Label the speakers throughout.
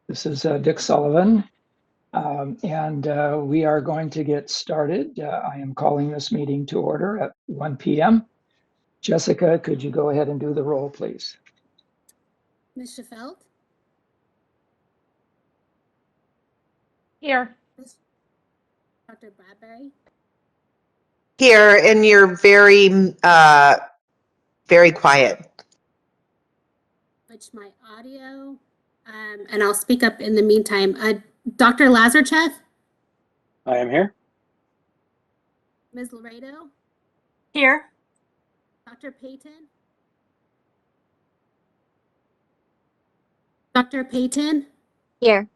Speaker 1: This is Dick Sullivan, and we are going to get started. I am calling this meeting to order at 1 p.m. Jessica, could you go ahead and do the roll, please?
Speaker 2: Ms. Schafelt?
Speaker 3: Here.
Speaker 2: Dr. Bradbury?
Speaker 3: Here, and you're very, very quiet.
Speaker 2: Switch my audio, and I'll speak up in the meantime. Dr. Lazarchev?
Speaker 4: I am here.
Speaker 2: Ms. Laredo?
Speaker 5: Here.
Speaker 2: Dr. Payton? Dr. Payton?
Speaker 5: Here.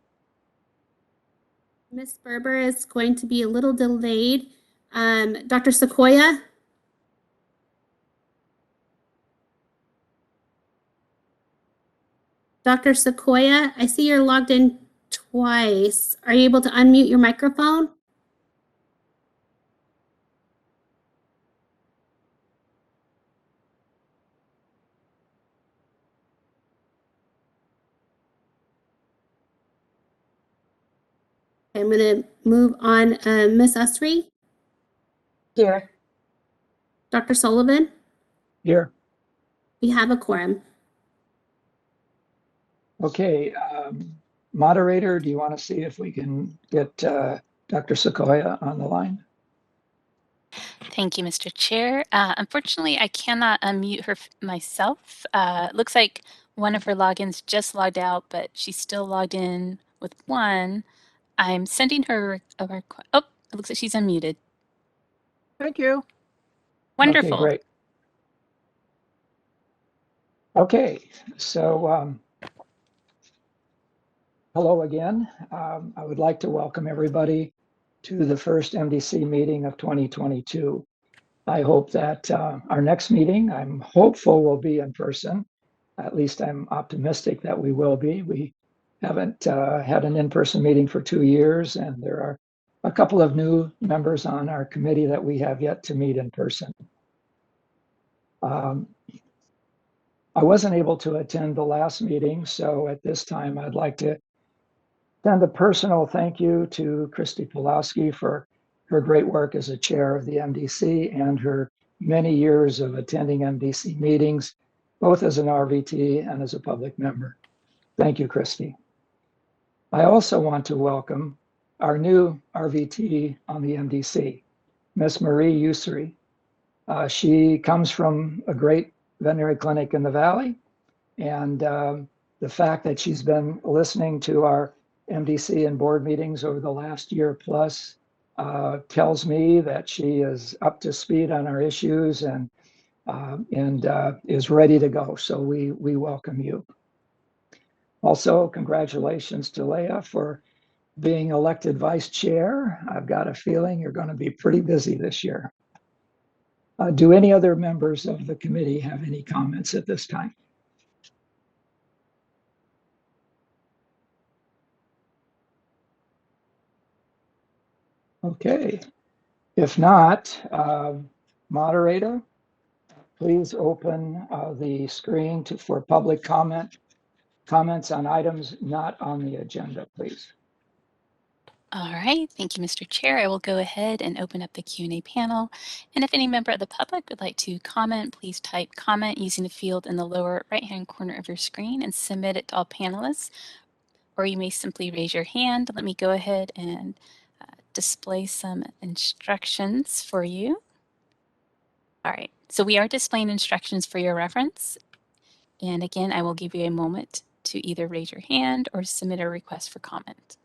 Speaker 2: Ms. Berber is going to be a little delayed. Dr. Sequoia? Dr. Sequoia, I see you're logged in twice. Are you able to unmute your microphone? I'm going to move on. Ms. Usry?
Speaker 5: Here.
Speaker 2: Dr. Sullivan?
Speaker 1: Here.
Speaker 2: We have a quorum.
Speaker 1: Okay, moderator, do you want to see if we can get Dr. Sequoia on the line?
Speaker 6: Thank you, Mr. Chair. Unfortunately, I cannot unmute her myself. Looks like one of her logins just logged out, but she's still logged in with one. I'm sending her a request. Oh, it looks like she's unmuted.
Speaker 3: Thank you.
Speaker 6: Wonderful.
Speaker 1: Okay, great. Okay, so hello again. I would like to welcome everybody to the first MDC meeting of 2022. I hope that our next meeting, I'm hopeful, will be in person. At least I'm optimistic that we will be. We haven't had an in-person meeting for 2 years, and there are a couple of new members on our committee that we have yet to meet in person. I wasn't able to attend the last meeting, so at this time I'd like to send a personal thank you to Christy Pulowski for her great work as a chair of the MDC and her many years of attending MDC meetings, both as an RVT and as a public member. Thank you, Christy. I also want to welcome our new RVT on the MDC, Miss Marie Ussery. She comes from a great veterinary clinic in the Valley, and the fact that she's been listening to our MDC and board meetings over the last year plus tells me that she is up to speed on our issues and is ready to go. So we welcome you. Also, congratulations to Leah for being elected vice chair. I've got a feeling you're going to be pretty busy this year. Do any other members of the committee have any comments at this time? Okay, if not, moderator, please open the screen for public comments on items not on the agenda, please.
Speaker 6: All right, thank you, Mr. Chair. I will go ahead and open up the Q&A panel. And if any member of the public would like to comment, please type comment using the field in the lower right-hand corner of your screen and submit it to all panelists. Or you may simply raise your hand. Let me go ahead and display some instructions for you. All right, so we are displaying instructions for your reference. And again, I will give you a moment to either raise your hand or submit a request for comment.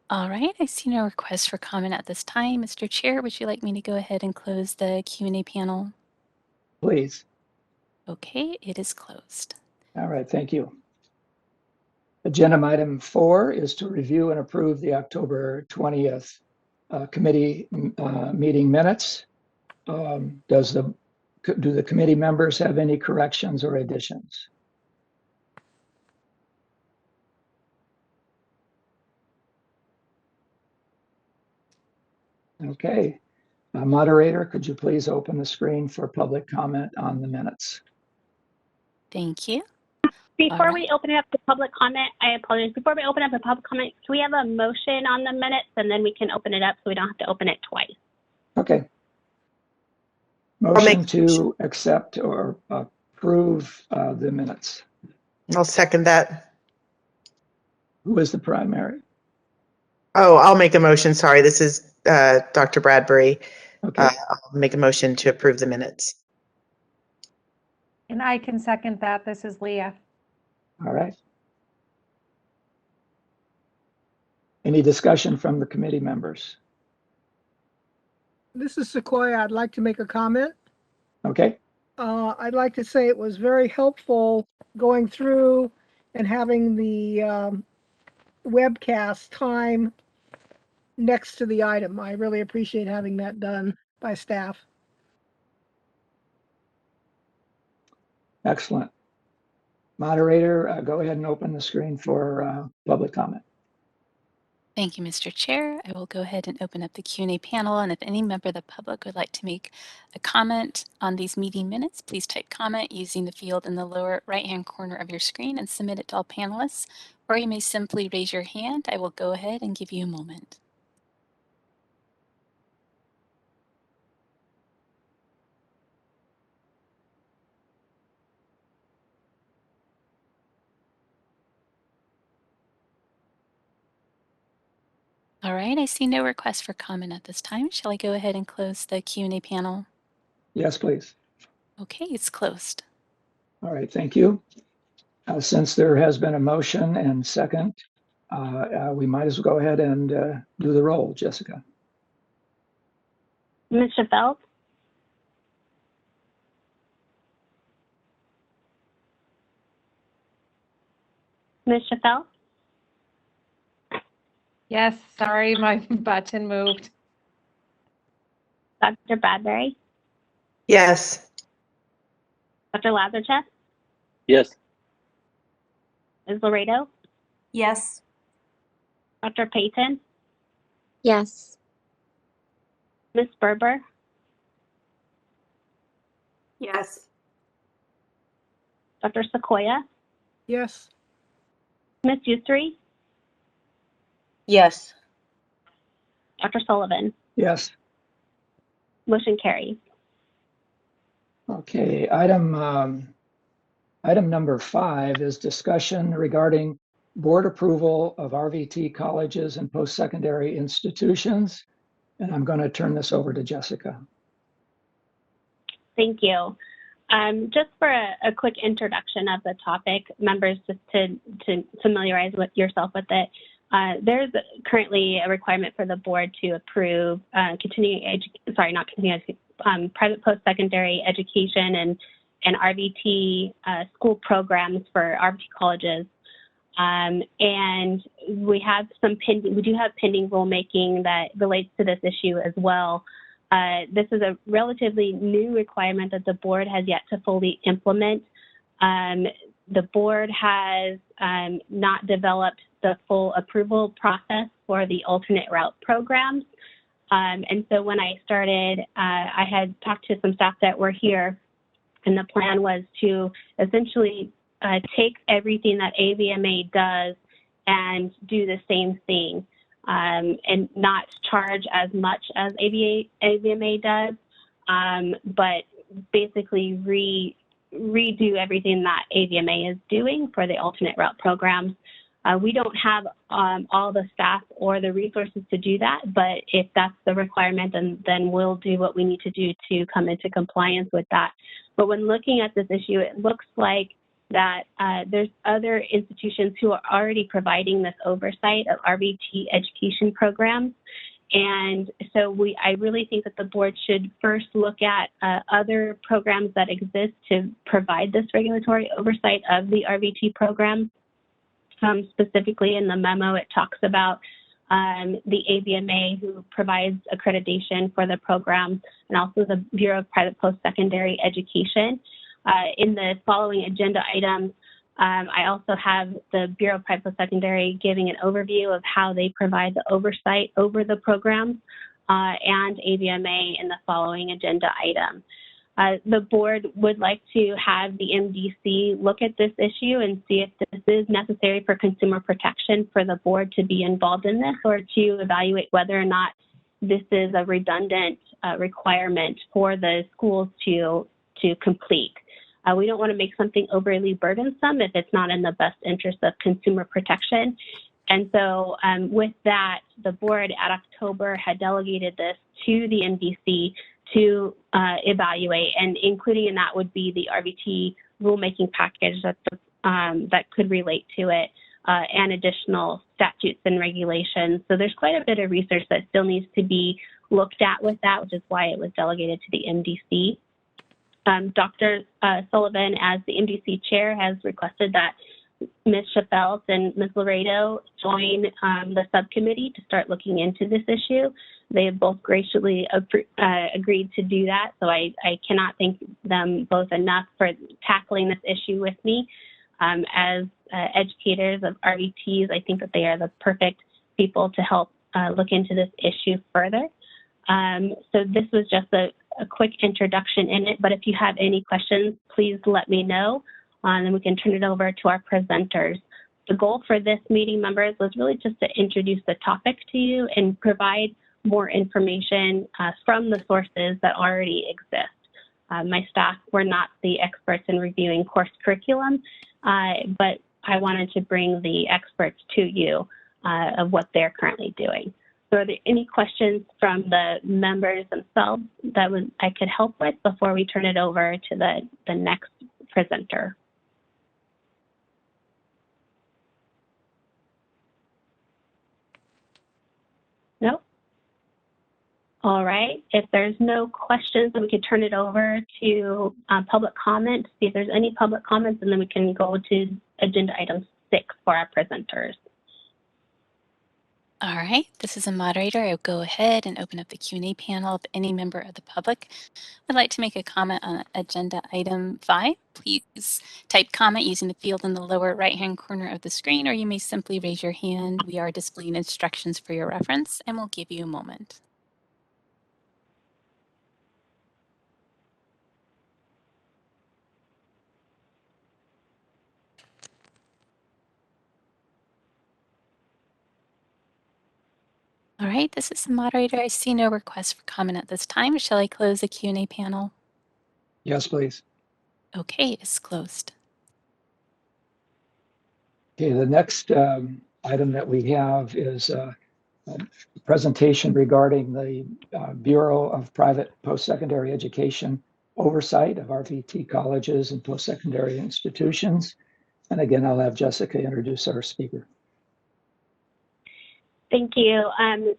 Speaker 6: All right, I see no requests for comment at this time. Mr. Chair, would you like me to go ahead and close the Q&A panel?
Speaker 1: Please.
Speaker 6: Okay, it is closed.
Speaker 1: All right, thank you. Agenda item 4 is to review and approve the October 20th committee meeting minutes. Do the committee members have any corrections or additions? Okay. Moderator, could you please open the screen for public comment on the minutes?
Speaker 6: Thank you.
Speaker 5: Before
Speaker 6: All
Speaker 5: we
Speaker 6: right.
Speaker 5: open it up to public comment, I apologize. Before we open up to public comment, can we have a motion on the minutes and then we can open it up so we don't have to open it twice?
Speaker 1: Okay.
Speaker 3: make
Speaker 1: Motion
Speaker 3: a
Speaker 1: to accept or approve the minutes.
Speaker 3: I'll second that.
Speaker 1: Who is the primary?
Speaker 3: Oh, I'll make a motion. Sorry, this is Dr. Bradbury.
Speaker 1: Okay.
Speaker 3: I'll make a motion to approve the minutes.
Speaker 7: And I can second that. This is Leah.
Speaker 1: All right. Any discussion from the committee members?
Speaker 8: This is Sequoia. I'd like to make a comment.
Speaker 1: Okay.
Speaker 8: I'd like to say it was very helpful going through and having the webcast time next to the item. I really appreciate having that done by staff.
Speaker 1: Excellent. Moderator, go ahead and open the screen for public comment.
Speaker 6: Thank you, Mr. Chair. I will go ahead and open up the Q&A panel, and if any member of the public would like to make a comment on these meeting minutes, please type comment using the field in the lower right-hand corner of your screen and submit it to all panelists, or you may simply raise your hand. I will go ahead and give you a moment. All right, I see no request for comment at this time. Shall I go ahead and close the Q&A panel?
Speaker 1: Yes, please.
Speaker 6: Okay, it's closed.
Speaker 1: All right, thank you. Since there has been a motion and second, we might as well go ahead and do the roll. Jessica.
Speaker 5: Mr. Phelps? Mr. Phelps?
Speaker 7: Yes, sorry, my button moved.
Speaker 5: Dr. Bradbury?
Speaker 3: Yes.
Speaker 5: Dr. Lazarchuk?
Speaker 4: Yes.
Speaker 5: Ms. Laredo?
Speaker 7: Yes.
Speaker 5: Dr. Payton? Yes. Ms. Berber?
Speaker 7: Yes.
Speaker 5: Dr. Sequoia?
Speaker 8: Yes.
Speaker 5: Ms. Ussery? Yes. Dr. Sullivan?
Speaker 1: Yes.
Speaker 5: Motion carries.
Speaker 1: Okay, item number 5 is discussion regarding board approval of RVT colleges and post-secondary institutions. And I'm going to turn this over to Jessica.
Speaker 5: Thank you. Just for a quick introduction of the topic, members, just to familiarize yourself with it, there's currently a requirement for the board to approve private post-secondary education and RVT school programs for RVT colleges. And we do have pending rulemaking that relates to this issue as well. This is a relatively new requirement that the board has yet to fully implement. The board has not developed the full approval process for the alternate route programs. And so when I started, I had talked to some staff that were here, and the plan was to essentially take everything that AVMA does and do the same thing, and not charge as much as AVMA does, but basically redo everything that AVMA is doing for the alternate route programs. We don't have all the staff or the resources to do that, but if that's the requirement, then we'll do what we need to do to come into compliance with that. But when looking at this issue, it looks like that there's other institutions who are already providing this oversight of RVT education programs. And so I really think that the board should first look at other programs that exist to provide this regulatory oversight of the RVT program. Specifically in the memo, it talks about the AVMA, who provides accreditation for the program, and also the Bureau of Private Post-Secondary Education. In the following agenda items, I also have the Bureau of Private Post-Secondary giving an overview of how they provide the oversight over the programs. and AVMA in the following agenda item. The board would like to have the MDC look at this issue and see if this is necessary for consumer protection for the board to be involved in this, or to evaluate whether or not this is a redundant requirement for the schools to complete. We don't want to make something overly burdensome if it's not in the best interest of consumer protection. And so with that, the board at October had delegated this to the MDC to evaluate, and including in that would be the RVT rulemaking package that could relate to it, and additional statutes and regulations. So there's quite a bit of research that still needs to be looked at with that, which is why it was delegated to the MDC. Dr. Sullivan, as the MDC chair, has requested that Ms. Chappelle and Ms. Laredo join the subcommittee to start looking into this issue. They have both graciously agreed to do that, so I cannot thank them both enough for tackling this issue with me. As educators of RVTs, I think that they are the perfect people to help look into this issue further. So this was just a quick introduction in it, but if you have any questions, please let me know, and then we can turn it over to our presenters. The goal for this meeting, members, was really just to introduce the topic to you and provide more information from the sources that already exist. My staff were not the experts in reviewing course curriculum, but I wanted to bring the experts to you of what they're currently doing. So are there any questions from the members themselves that I could help with before we turn it over to the next presenter? No? All right, if there's no questions, then we can turn it over to public comment, see if there's any public comments, and then we can go to agenda item 6 for our presenters.
Speaker 6: All right, this is a moderator. I'll go ahead and open up the Q&A panel. If any member of the public would like to make a comment on agenda item 5, please type comment using the field in the lower right-hand corner of the screen, or you may simply raise your hand. We are displaying instructions for your reference, and we'll give you a moment. All right, this is the moderator. I see no request for comment at this time. Shall I close the Q&A panel?
Speaker 1: Yes, please.
Speaker 6: Okay, it's closed.
Speaker 1: Okay, the next item that we have is a presentation regarding the Bureau of Private Post-Secondary Education oversight of RVT colleges and post-secondary institutions. And again, I'll have Jessica introduce our speaker.
Speaker 5: Thank you.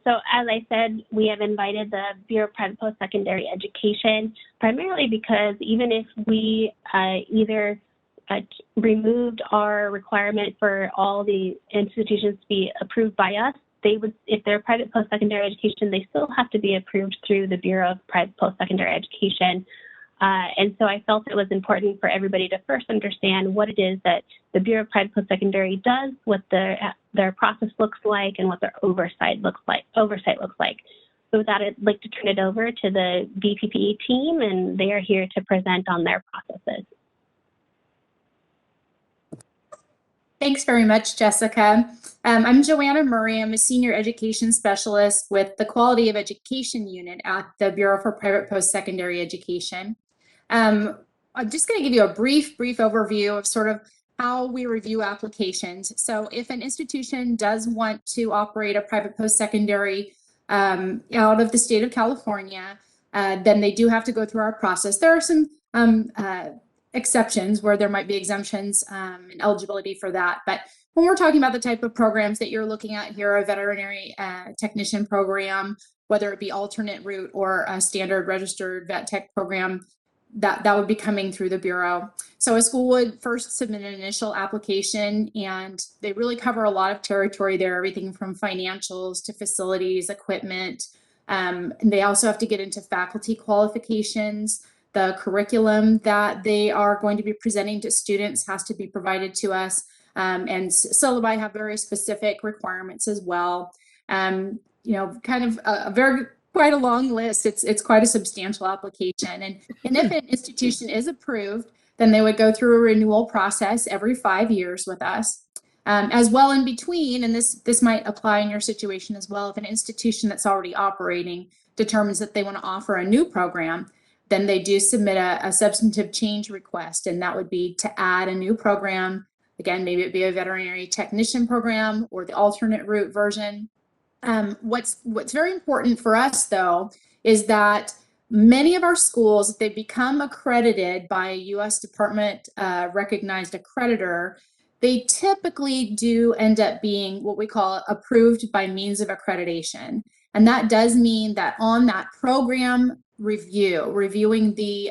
Speaker 5: So as I said, we have invited the Bureau of Private Post-Secondary Education, primarily because even if we either removed our requirement for all the institutions to be approved by us, they would, if they're private post-secondary education, they still have to be approved through the Bureau of Private Post-Secondary Education. And so I felt it was important for everybody to first understand what it is that the Bureau of Private Post-Secondary does, what their process looks like, and what their oversight looks like. So with that, I'd like to turn it over to the BPPE team, and they are here to present on their processes.
Speaker 9: Thanks very much, Jessica. I'm Joanna Murray. I'm a senior education specialist with the Quality of Education Unit at the Bureau for Private Post-Secondary Education. I'm just going to give you a brief overview of sort of how we review applications. So if an institution does want to operate a private post-secondary out of the state of California, then they do have to go through our process. There are some exceptions where there might be exemptions and eligibility for that. But when we're talking about the type of programs that you're looking at here, a veterinary technician program, whether it be alternate route or a standard registered vet tech program, that would be coming through the Bureau. So a school would first submit an initial application, and they really cover a lot of territory there, everything from financials to facilities, equipment. And they also have to get into faculty qualifications. The curriculum that they are going to be presenting to students has to be provided to us. And syllabi have very specific requirements as well. You know, kind of a very quite a long list. It's quite a substantial application. And if an institution is approved, then they would go through a renewal process every 5 years with us. As well in between, and this might apply in your situation as well, if an institution that's already operating determines that they want to offer a new program, then they do submit a substantive change request, and that would be to add a new program. Again, maybe it'd be a veterinary technician program or the alternate route version. What's very important for us, though, is that many of our schools, if they become accredited by a U.S. Department recognized accreditor, they typically do end up being what we call approved by means of accreditation. And that does mean that on that program reviewing the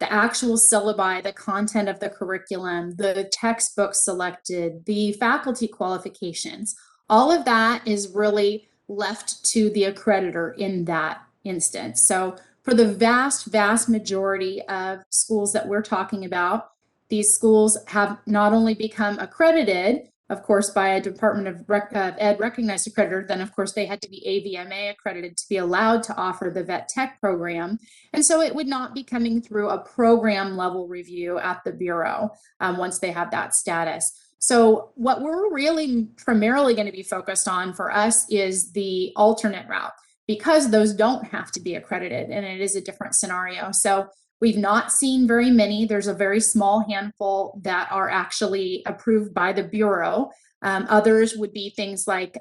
Speaker 9: actual syllabi, the content of the curriculum, the textbooks selected, the faculty qualifications, all of that is really left to the accreditor in that instance. So for the vast, vast majority of schools that we're talking about, these schools have not only become accredited, of course, by a Department of Ed recognized accreditor, then of course they had to be AVMA accredited to be allowed to offer the vet tech program. And so it would not be coming through a program level review at the Bureau once they have that status. So what we're really primarily going to be focused on for us is the alternate route, because those don't have to be accredited and it is a different scenario. So we've not seen very many. There's a very small handful that are actually approved by the Bureau. Others would be things like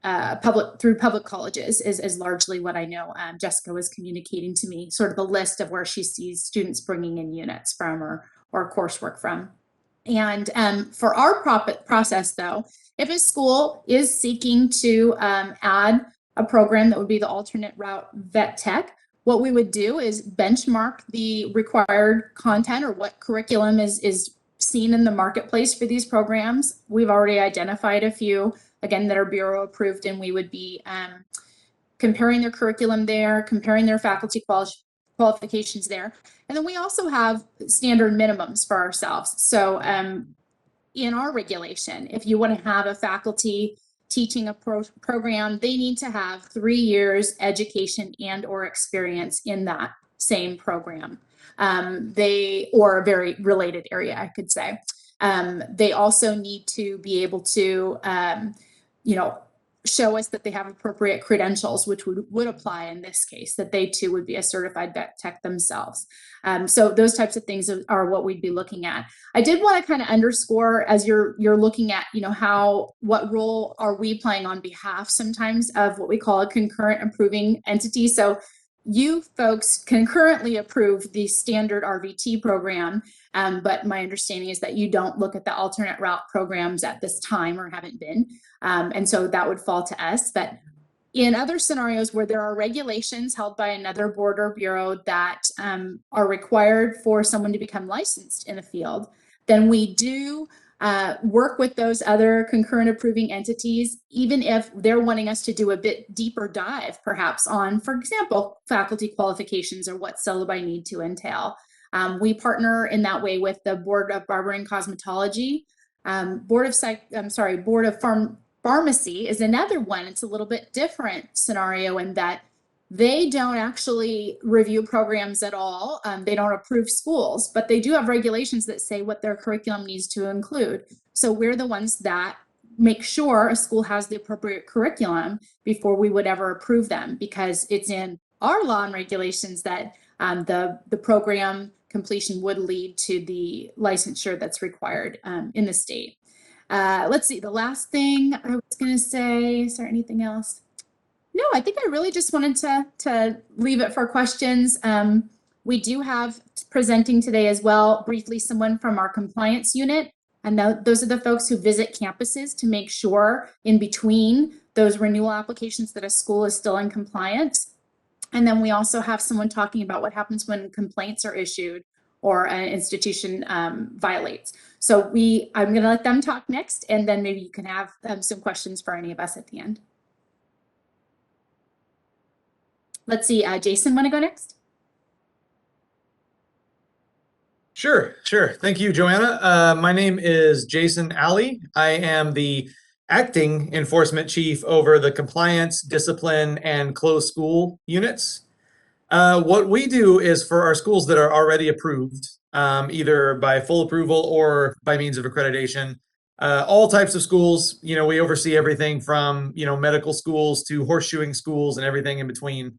Speaker 9: public colleges is largely what I know. Jessica was communicating to me sort of a list of where she sees students bringing in units from or coursework from. And for our process, though, if a school is seeking to add a program that would be the alternate route vet tech, what we would do is benchmark the required content or what curriculum is seen in the marketplace for these programs. We've already identified a few, again, that are Bureau approved, and we would be comparing their curriculum there, comparing their faculty qualifications there. And then we also have standard minimums for ourselves. So in our regulation, if you want to have a faculty teaching a program, they need to have 3 years education and or experience in that same program. Or a very related area, I could say. They also need to be able to, show us that they have appropriate credentials, which would apply in this case, that they too would be a certified vet tech themselves. So those types of things are what we'd be looking at. I did want to kind of underscore, as you're looking at, what role are we playing on behalf sometimes of what we call a concurrent approving entity. So you folks concurrently approve the standard RVT program, but my understanding is that you don't look at the alternate route programs at this time or haven't been. And so that would fall to us. But in other scenarios where there are regulations held by another board or bureau that are required for someone to become licensed in a field, then we do work with those other concurrent approving entities, even if they're wanting us to do a bit deeper dive, perhaps on, for example, faculty qualifications or what syllabi need to entail. We partner in that way with the Board of Barbering Cosmetology. Board of Pharmacy is another one. It's a little bit different scenario in that they don't actually review programs at all. They don't approve schools, but they do have regulations that say what their curriculum needs to include. So we're the ones that make sure a school has the appropriate curriculum before we would ever approve them, because it's in our law and regulations that the program completion would lead to the licensure that's required in the state. Let's see, the last thing I was going to say, is there anything else? No, I think I really just wanted to leave it for questions. We do have presenting today as well, briefly, someone from our compliance unit. And those are the folks who visit campuses to make sure in between those renewal applications that a school is still in compliance. And then we also have someone talking about what happens when complaints are issued or an institution violates. So I'm going to let them talk next, and then maybe you can have some questions for any of us at the end. Let's see, Jason, want to go next?
Speaker 10: Sure. Thank you, Joanna. My name is Jason Alley. I am the acting enforcement chief over the compliance, discipline, and closed school units. What we do is for our schools that are already approved, either by full approval or by means of accreditation, all types of schools, we oversee everything from, medical schools to horseshoeing schools and everything in between.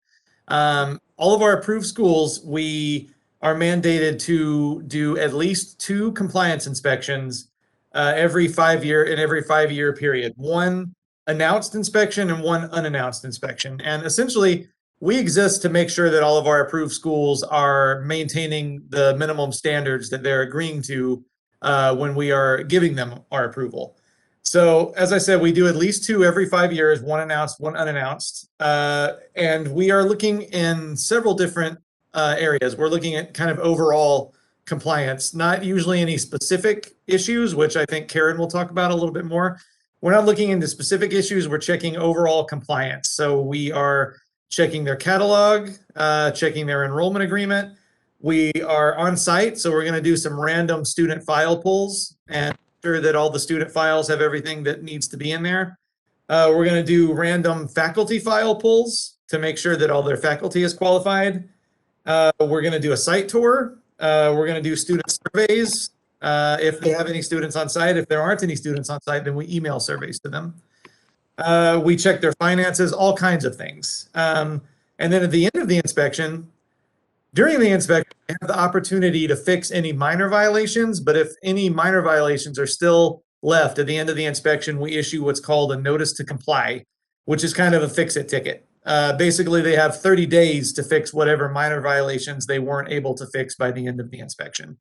Speaker 10: All of our approved schools, we are mandated to do at least 2 compliance inspections every 5-year period. One announced inspection and one unannounced inspection. And essentially, we exist to make sure that all of our approved schools are maintaining the minimum standards that they're agreeing to when we are giving them our approval. So as I said, we do at least 2 every 5 years, one announced, one unannounced. And we are looking in several different areas. We're looking at kind of overall compliance, not usually any specific issues, which I think Karen will talk about a little bit more. We're not looking into specific issues. We're checking overall compliance. So we are checking their catalog, checking their enrollment agreement. We are on site, so we're going to do some random student file pulls and sure that all the student files have everything that needs to be in there. We're going to do random faculty file pulls to make sure that all their faculty is qualified. We're going to do a site tour. We're going to do student surveys if they have any students on site. If there aren't any students on site, then we email surveys to them. We check their finances, all kinds of things. And then at the end of the inspection, during the inspection, we have the opportunity to fix any minor violations, but if any minor violations are still left at the end of the inspection, we issue what's called a notice to comply, which is kind of a fix-it ticket. Basically, they have 30 days to fix whatever minor violations they weren't able to fix by the end of the inspection.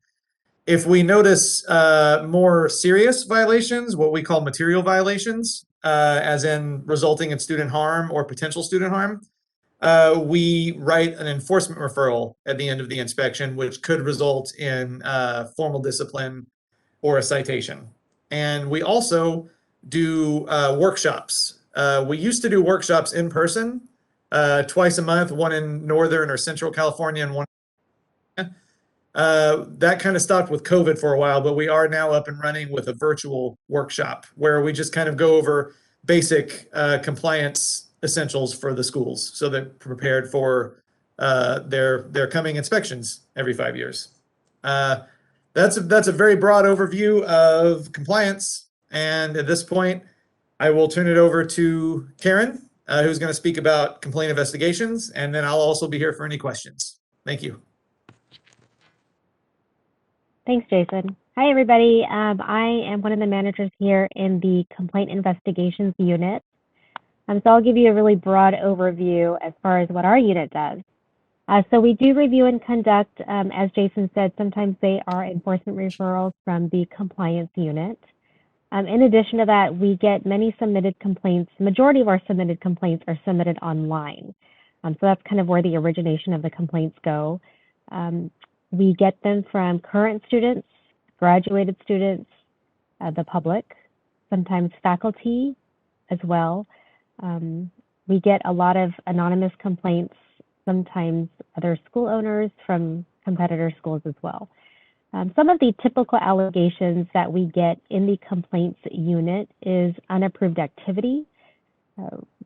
Speaker 10: If we notice more serious violations, what we call material violations, as in resulting in student harm or potential student harm, we write an enforcement referral at the end of the inspection, which could result in formal discipline or a citation. And we also do workshops. We used to do workshops in person twice a month, one in Northern or Central California and one. That kind of stopped with COVID for a while, but we are now up and running with a virtual workshop where we just kind of go over basic compliance essentials for the schools so they're prepared for their coming inspections every 5 years. That's a very broad overview of compliance. And at this point, I will turn it over to Karen, who's going to speak about complaint investigations, and then I'll also be here for any questions. Thank you.
Speaker 11: Thanks, Jason. Hi, everybody. I am one of the managers here in the Complaint Investigations Unit. So I'll give you a really broad overview as far as what our unit does. So we do review and conduct, as Jason said, sometimes they are enforcement referrals from the Compliance Unit. In addition to that, we get many submitted complaints. The majority of our submitted complaints are submitted online. So that's kind of where the origination of the complaints go. We get them from current students, graduated students, the public, sometimes faculty as well. We get a lot of anonymous complaints, sometimes other school owners from competitor schools as well. Some of the typical allegations that we get in the complaints unit is unapproved activity.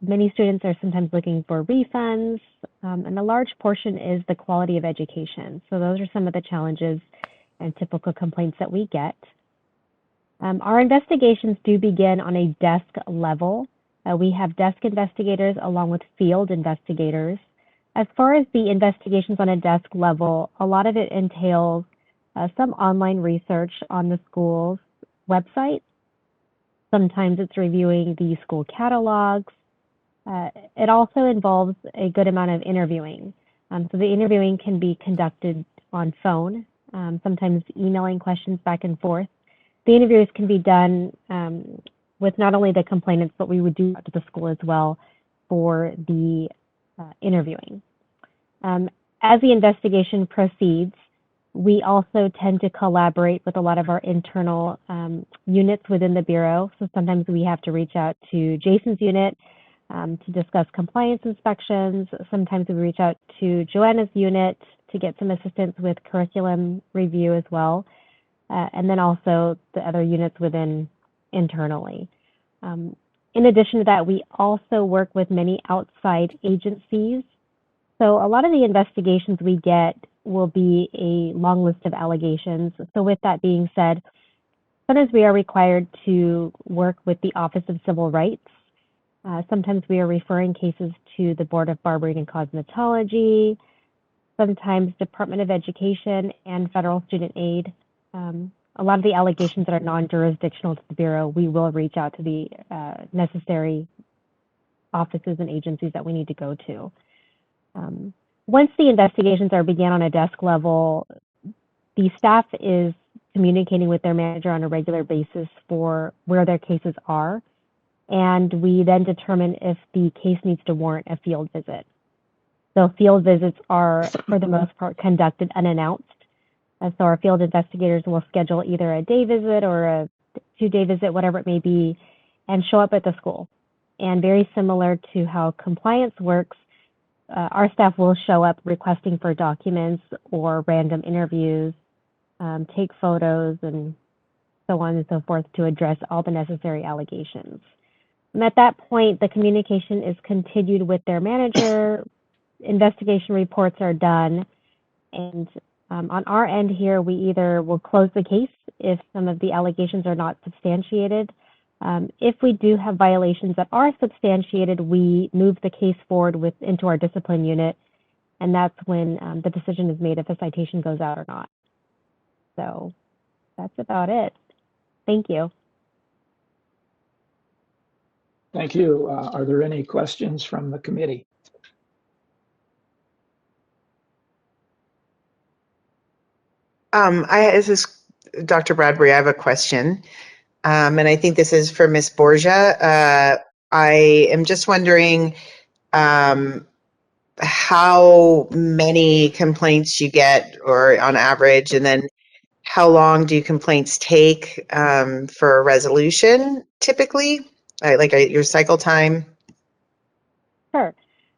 Speaker 11: Many students are sometimes looking for refunds, and a large portion is the quality of education. So those are some of the challenges and typical complaints that we get. Our investigations do begin on a desk level. We have desk investigators along with field investigators. As far as the investigations on a desk level, a lot of it entails some online research on the school's website. Sometimes it's reviewing the school catalogs. It also involves a good amount of interviewing. So the interviewing can be conducted on phone, sometimes emailing questions back and forth. The interviews can be done with not only the complainants, but we would do to the school as well for the interviewing. As the investigation proceeds, we also tend to collaborate with a lot of our internal units within the Bureau. So sometimes we have to reach out to Jason's unit to discuss compliance inspections. Sometimes we reach out to Joanna's unit to get some assistance with curriculum review as well. And then also the other units within internally. In addition to that, we also work with many outside agencies. So a lot of the investigations we get will be a long list of allegations. So with that being said, sometimes we are required to work with the Office of Civil Rights. Sometimes we are referring cases to the Board of Barbering and Cosmetology, sometimes Department of Education and Federal Student Aid. A lot of the allegations that are non-jurisdictional to the Bureau, we will reach out to the necessary offices and agencies that we need to go to. Once the investigations are began on a desk level, the staff is communicating with their manager on a regular basis for where their cases are, and we then determine if the case needs to warrant a field visit. So field visits are, for the most part, conducted unannounced. So our field investigators will schedule either a day visit or a 2-day visit, whatever it may be, and show up at the school. And very similar to how compliance works, our staff will show up requesting for documents or random interviews, take photos, and so on and so forth to address all the necessary allegations. And at that point, the communication is continued with their manager, investigation reports are done, and on our end here, we either will close the case if some of the allegations are not substantiated. If we do have violations that are substantiated, we move the case forward into our discipline unit, and that's when the decision is made if a citation goes out or not. So that's about it. Thank you.
Speaker 1: Thank you. Are there any questions from the committee?
Speaker 3: This is Dr. Bradbury. I have a question, and I think this is for Ms. Borgia. I am just wondering how many complaints you get, or on average, and then how long do complaints take for a resolution typically? Like your cycle time?
Speaker 11: Sure.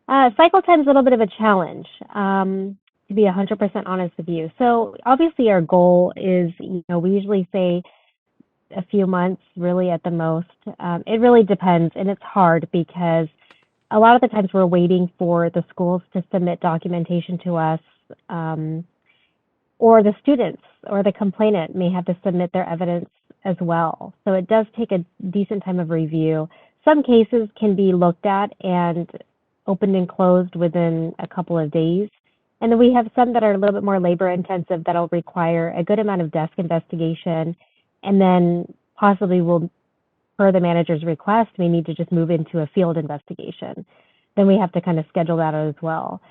Speaker 11: Cycle time is a little bit of a challenge, to be 100% honest with you. So obviously our goal is, we usually say a few months, really at the most. It really depends, and it's hard because a lot of the times we're waiting for the schools to submit documentation to us, or the students or the complainant may have to submit their evidence as well. So it does take a decent time of review. Some cases can be looked at and opened and closed within a couple of days. And then we have some that are a little bit more labor intensive that'll require a good amount of desk investigation, and then possibly will, per the manager's request, may need to just move into a field investigation. Then we have to kind of schedule that as well.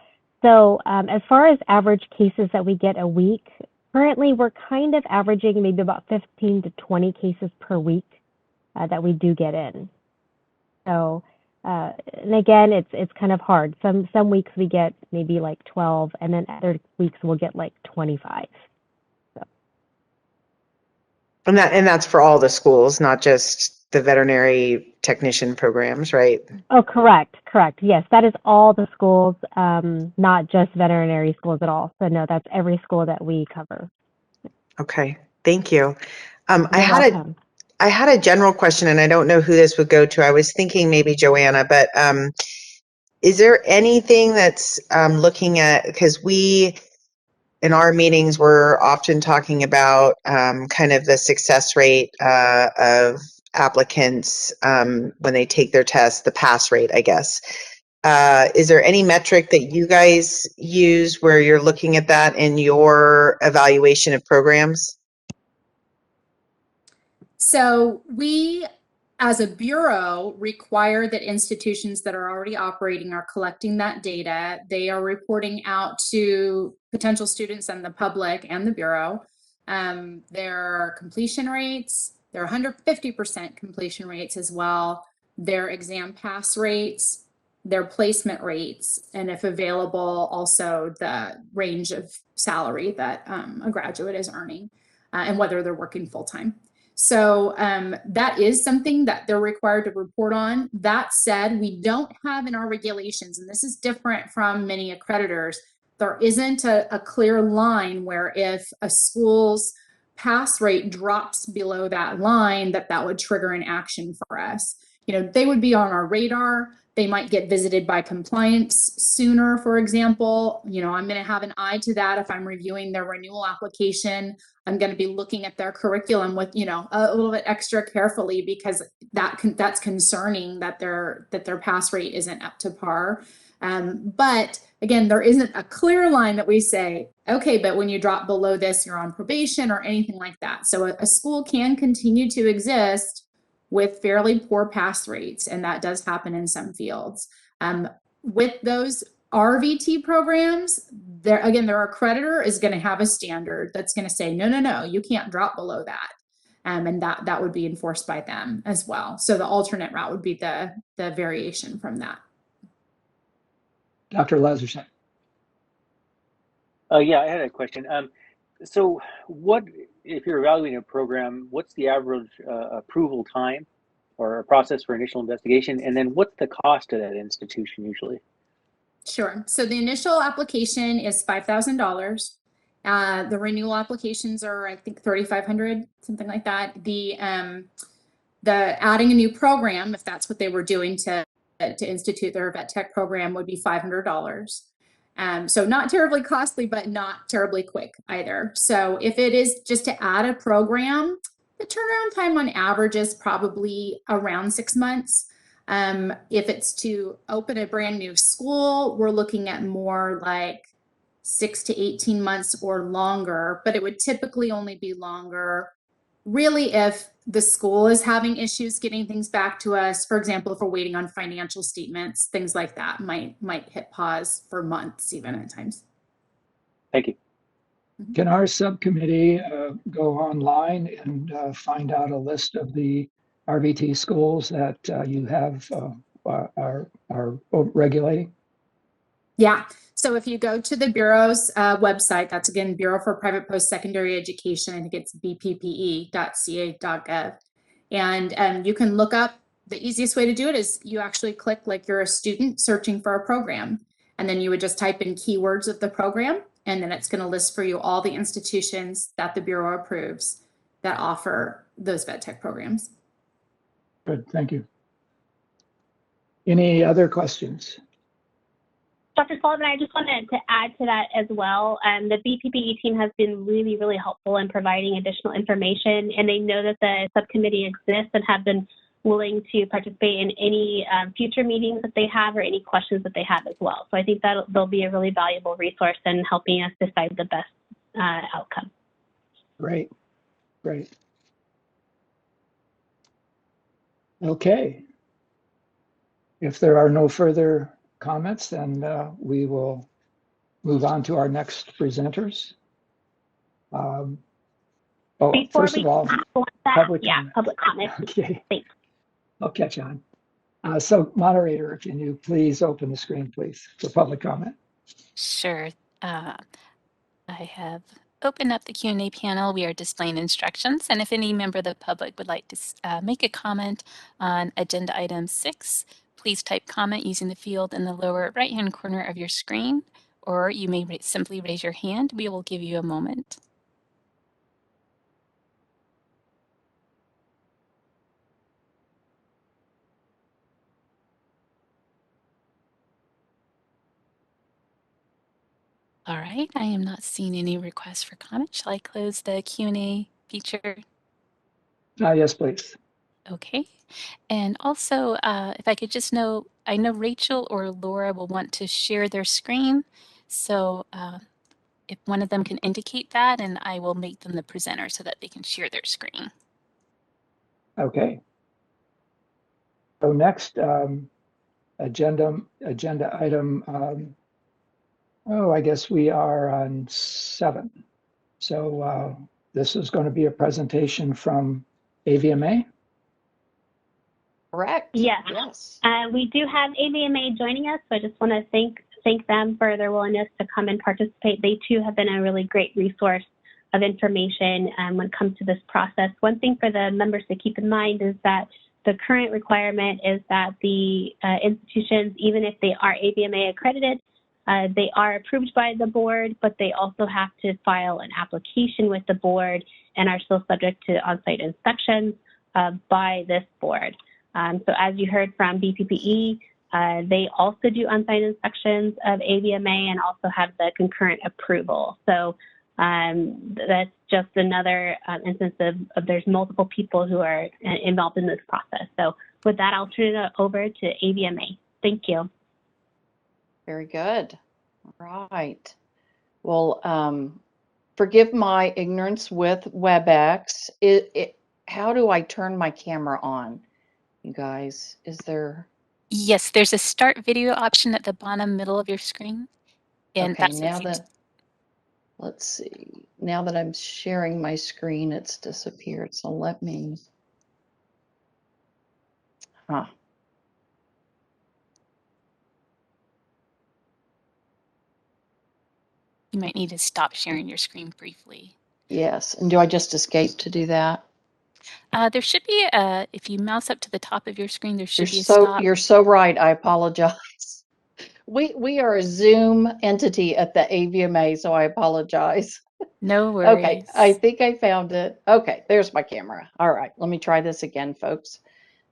Speaker 11: So as far as average cases that we get a week, currently we're kind of averaging maybe about 15 to 20 cases per week that we do get in. So, and again, it's kind of hard. Some weeks we get maybe like 12, and then other weeks we'll get like 25. So.
Speaker 3: And that's for all the schools, not just the veterinary technician programs, right?
Speaker 11: Oh, correct. Yes, that is all the schools, not just veterinary schools at all. So no, that's every school that we cover.
Speaker 3: Okay, thank you.
Speaker 11: Welcome.
Speaker 3: I had a general question, and I don't know who this would go to. I was thinking maybe Joanna, but is there anything that's looking at, because we, in our meetings, we're often talking about kind of the success rate of applicants when they take their test, the pass rate, I guess. Is there any metric that you guys use where you're looking at that in your evaluation of programs?
Speaker 9: So we, as a bureau, require that institutions that are already operating are collecting that data. They are reporting out to potential students and the public and the bureau their completion rates, their 150% completion rates as well, their exam pass rates, their placement rates, and if available, also the range of salary that a graduate is earning and whether they're working full-time. So that is something that they're required to report on. That said, we don't have in our regulations, and this is different from many accreditors, there isn't a clear line where if a school's pass rate drops below that line, that would trigger an action for us. You know, they would be on our radar. They might get visited by compliance sooner, for example. You know, I'm going to have an eye to that if I'm reviewing their renewal application. I'm going to be looking at their curriculum with, you know, a little bit extra carefully, because that's concerning that their pass rate isn't up to par. But again, there isn't a clear line that we say, okay, but when you drop below this, you're on probation or anything like that. So a school can continue to exist with fairly poor pass rates, and that does happen in some fields. With those RVT programs, their accreditor is going to have a standard that's going to say, no, you can't drop below that. And that would be enforced by them as well. So the alternate route would be the variation from that.
Speaker 1: Dr. Lazarson.
Speaker 4: Yeah, I had a question. So what, if you're evaluating a program, what's the average approval time or process for initial investigation? And then what's the cost to that institution usually?
Speaker 9: Sure. So the initial application is $5,000. The renewal applications are, I think, $3,500, something like that. The adding a new program, if that's what they were doing to institute their vet tech program, would be $500. So not terribly costly, but not terribly quick either. So if it is just to add a program, the turnaround time on average is probably around 6 months. If it's to open a brand new school, we're looking at more like 6 to 18 months or longer, but it would typically only be longer really if the school is having issues getting things back to us. For example, if we're waiting on financial statements, things like that might hit pause for months even at times.
Speaker 4: Thank you.
Speaker 1: Can our subcommittee go online and find out a list of the RVT schools that you have are regulating?
Speaker 9: Yeah. So if you go to the Bureau's website, that's again, Bureau for Private Post-Secondary Education, I think it's bppe.ca.gov. And you can look up, the easiest way to do it is you actually click like you're a student searching for a program. And then you would just type in keywords of the program, and then it's going to list for you all the institutions that the Bureau approves that offer those vet tech programs.
Speaker 1: Good, thank you. Any other questions?
Speaker 5: Dr. Sullivan, I just wanted to add to that as well. The BPPE team has been really, really helpful in providing additional information, and they know that the subcommittee exists and have been willing to participate in any future meetings that they have or any questions that they have as well. So I think that they'll be a really valuable resource in helping us decide the best outcome.
Speaker 1: Great, great. Okay. If there are no further comments, then we will move on to our next presenters. First of all, public comment. Okay.
Speaker 5: Thanks.
Speaker 1: I'll catch on. So moderator, can you please open the screen, please, for public comment?
Speaker 6: Sure. I have opened up the Q&A panel. We are displaying instructions, and if any member of the public would like to make a comment on agenda item 6, please type comment using the field in the lower right-hand corner of your screen, or you may simply raise your hand. We will give you a moment. All right, I am not seeing any requests for comment. Shall I close the Q&A feature?
Speaker 1: Yes, please.
Speaker 6: Okay. And also, if I could just know, I know Rachel or Laura will want to share their screen. So if one of them can indicate that, and I will make them the presenter so that they can share their screen.
Speaker 1: Okay. So next, agenda item, I guess we are on 7. So this is going to be a presentation from AVMA.
Speaker 7: Correct.
Speaker 5: Yes.
Speaker 7: Yes.
Speaker 5: We do have AVMA joining us, so I just want to thank them for their willingness to come and participate. They too have been a really great resource of information when it comes to this process. One thing for the members to keep in mind is that the current requirement is that the institutions, even if they are AVMA accredited, They are approved by the board, but they also have to file an application with the board and are still subject to on-site inspections by this board. So as you heard from BPPE, they also do on-site inspections of AVMA and also have the concurrent approval. So that's just another instance of there's multiple people who are involved in this process. So with that, I'll turn it over to AVMA. Thank you.
Speaker 12: Very good. All right. Well, forgive my ignorance with WebEx. How do I turn my camera on, you guys? Is there?
Speaker 6: Yes, there's a start video option at the bottom middle of your screen. And
Speaker 12: Okay,
Speaker 6: that's
Speaker 12: now that, let's see. Now that I'm sharing my screen, it's disappeared. So let me,
Speaker 6: you might need to stop sharing your screen briefly.
Speaker 12: Yes, and do I just escape to do that?
Speaker 6: There should be a, if you mouse up to the top of your screen, there should be a
Speaker 12: so
Speaker 6: stop.
Speaker 12: You're so right. I apologize. We are a Zoom entity at the AVMA, so I apologize.
Speaker 6: No worries.
Speaker 12: Okay, I think I found it. Okay, there's my camera. All right, let me try this again, folks.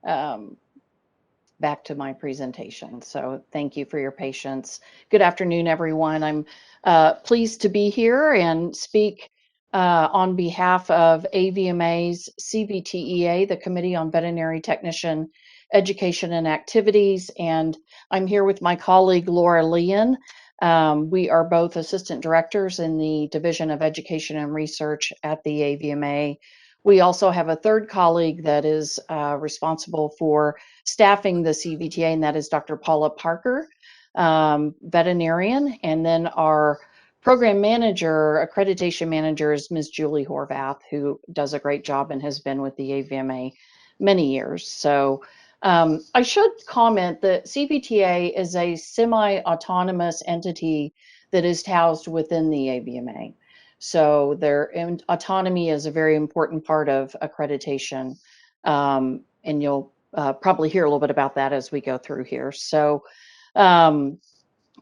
Speaker 12: Back to my presentation. So thank you for your patience. Good afternoon, everyone. I'm pleased to be here and speak on behalf of AVMA's CVTEA, the Committee on Veterinary Technician Education and Activities. And I'm here with my colleague, Laura Leon. We are both assistant directors in the Division of Education and Research at the AVMA. We also have a third colleague that is responsible for staffing the CVTA, and that is Dr. Paula Parker, veterinarian. And then our program manager, accreditation manager, is Ms. Julie Horvath, who does a great job and has been with the AVMA many years. So I should comment that CVTA is a semi-autonomous entity that is housed within the AVMA. So their autonomy is a very important part of accreditation, and you'll probably hear a little bit about that as we go through here. So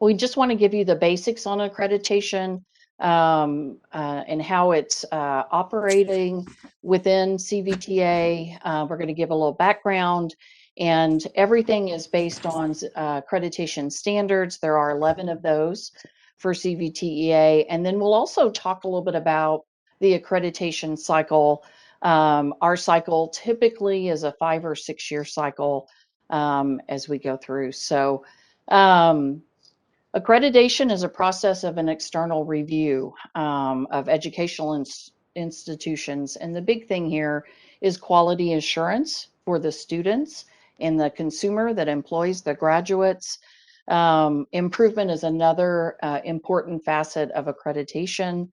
Speaker 12: we just want to give you the basics on accreditation and how it's operating within CVTA. We're going to give a little background, and everything is based on accreditation standards. There are 11 of those for CVTEA. And then we'll also talk a little bit about the accreditation cycle. Our cycle typically is a 5 or 6 year cycle as we go through. So accreditation is a process of an external review of educational institutions. And the big thing here is quality assurance for the students and the consumer that employs the graduates. Improvement is another important facet of accreditation.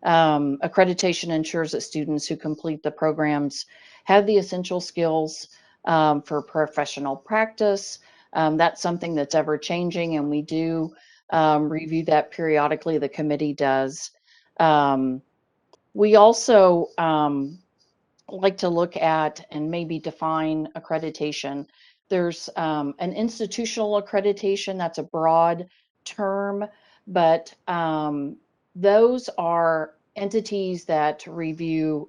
Speaker 12: Accreditation ensures that students who complete the programs have the essential skills for professional practice. That's something that's ever changing, and we do review that periodically. The committee does. We also like to look at and maybe define accreditation. There's an institutional accreditation, that's a broad term, but those are entities that review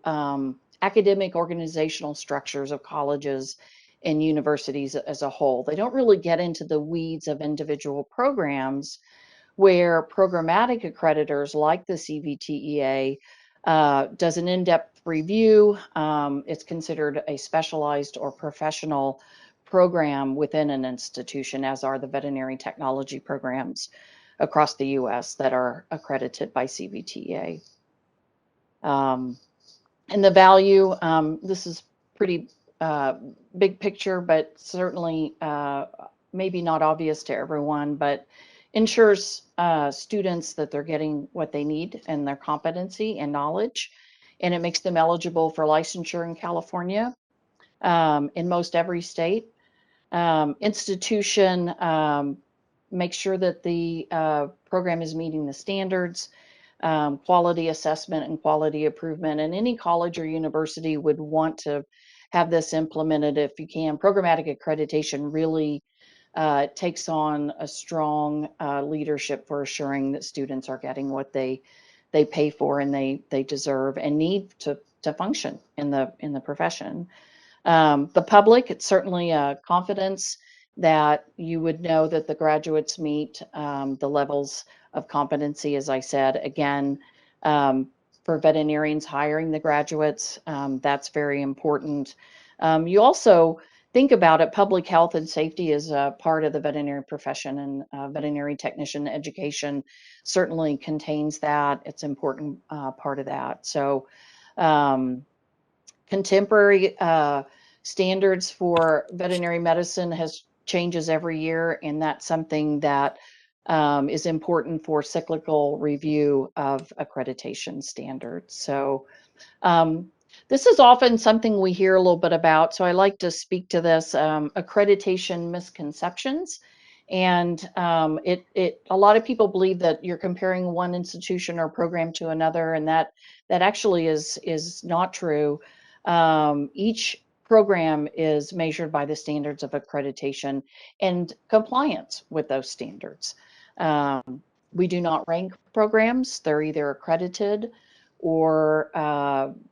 Speaker 12: academic organizational structures of colleges and universities as a whole. They don't really get into the weeds of individual programs, where programmatic accreditors like the CVTEA does an in-depth review. It's considered a specialized or professional program within an institution, as are the veterinary technology programs across the US that are accredited by CVTEA. And the value, this is pretty big picture, but certainly maybe not obvious to everyone, but ensures students that they're getting what they need and their competency and knowledge, and it makes them eligible for licensure in California in most every state. Institution makes sure that the program is meeting the standards, quality assessment and quality improvement, and any college or university would want to have this implemented if you can. Programmatic accreditation really takes on a strong leadership for assuring that students are getting what they pay for and they deserve and need to function in the profession. The public, it's certainly a confidence that you would know that the graduates meet the levels of competency, as I said. Again, for veterinarians hiring the graduates, that's very important. You also think about it, public health and safety is a part of the veterinary profession, and veterinary technician education certainly contains that. It's an important part of that. So contemporary standards for veterinary medicine changes every year, and that's something that is important for cyclical review of accreditation standards. So this is often something we hear a little bit about, so I like to speak to this, accreditation misconceptions. And a lot of people believe that you're comparing one institution or program to another, and that actually is not true. Each program is measured by the standards of accreditation and compliance with those standards. We do not rank programs. They're either accredited or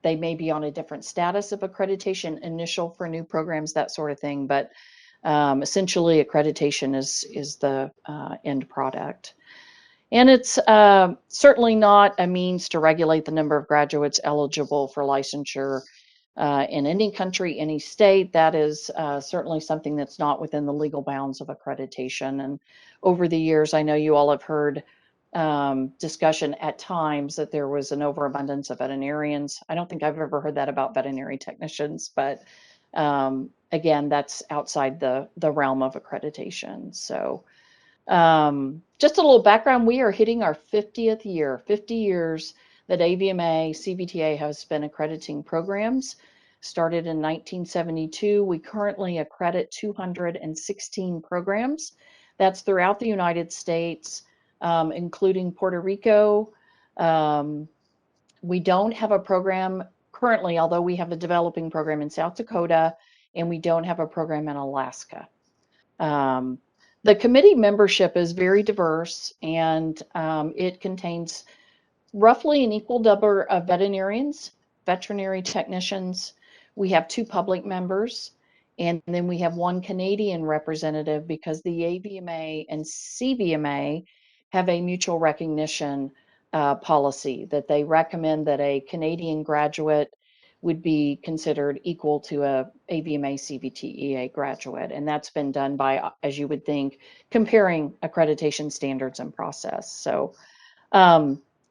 Speaker 12: they may be on a different status of accreditation, initial for new programs, that sort of thing. But essentially, accreditation is the end product. And it's certainly not a means to regulate the number of graduates eligible for licensure in any country, any state. That is certainly something that's not within the legal bounds of accreditation. And over the years, I know you all have heard discussion at times that there was an overabundance of veterinarians. I don't think I've ever heard that about veterinary technicians, but again, that's outside the realm of accreditation. So just a little background, we are hitting our 50th year, 50 years that AVMA, CVTA has been accrediting programs. Started in 1972. We currently accredit 216 programs. That's throughout the United States, including Puerto Rico. We don't have a program currently, although we have a developing program in South Dakota, and we don't have a program in Alaska. The committee membership is very diverse, and it contains roughly an equal number of veterinarians, veterinary technicians. We have 2 public members, and then we have 1 Canadian representative because the AVMA and CVMA have a mutual recognition policy that they recommend that a Canadian graduate would be considered equal to a AVMA CVTEA graduate. And that's been done by, as you would think, comparing accreditation standards and process. So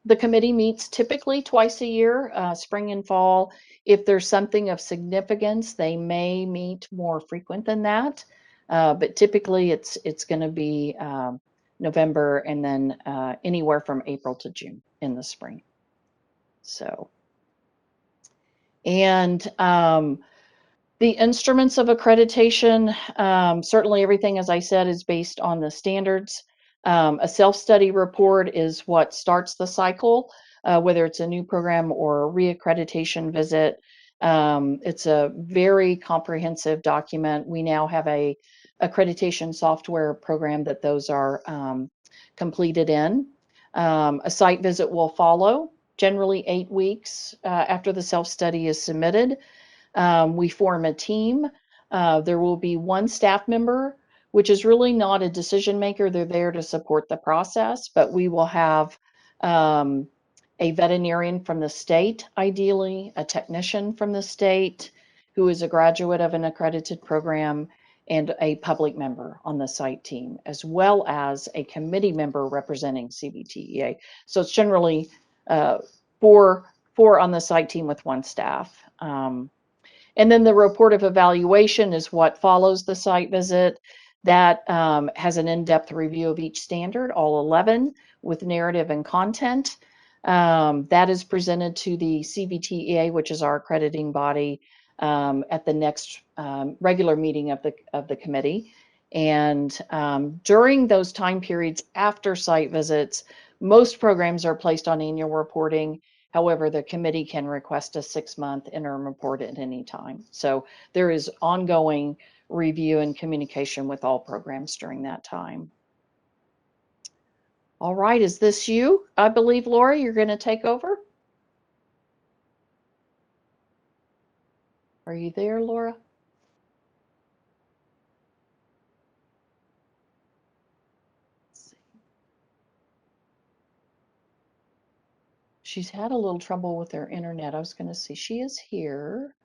Speaker 12: the committee meets typically twice a year, spring and fall. If there's something of significance, they may meet more frequent than that. But typically it's going to be November and then anywhere from April to June in the spring. So, and the instruments of accreditation, certainly everything, as I said, is based on the standards. A self-study report is what starts the cycle, whether it's a new program or a reaccreditation visit. It's a very comprehensive document. We now have a accreditation software program that those are completed in. A site visit will follow, generally 8 weeks after the self-study is submitted. We form a team. There will be 1 staff member, which is really not a decision maker. They're there to support the process, but we will have a veterinarian from the state, ideally, a technician from the state who is a graduate of an accredited program, and a public member on the site team, as well as a committee member representing CVTEA. So it's generally 4 on the site team with 1 staff. And then the report of evaluation is what follows the site visit. That has an in-depth review of each standard, all 11, with narrative and content. That is presented to the CVTEA, which is our accrediting body, at the next regular meeting of the committee. And during those time periods after site visits, most programs are placed on annual reporting. However, the committee can request a 6-month interim report at any time. So there is ongoing review and communication with all programs during that time. All right, is this you? I believe, Laura, you're going to take over? Are you there, Laura? She's had a little trouble with her internet. I was going to see, she is here.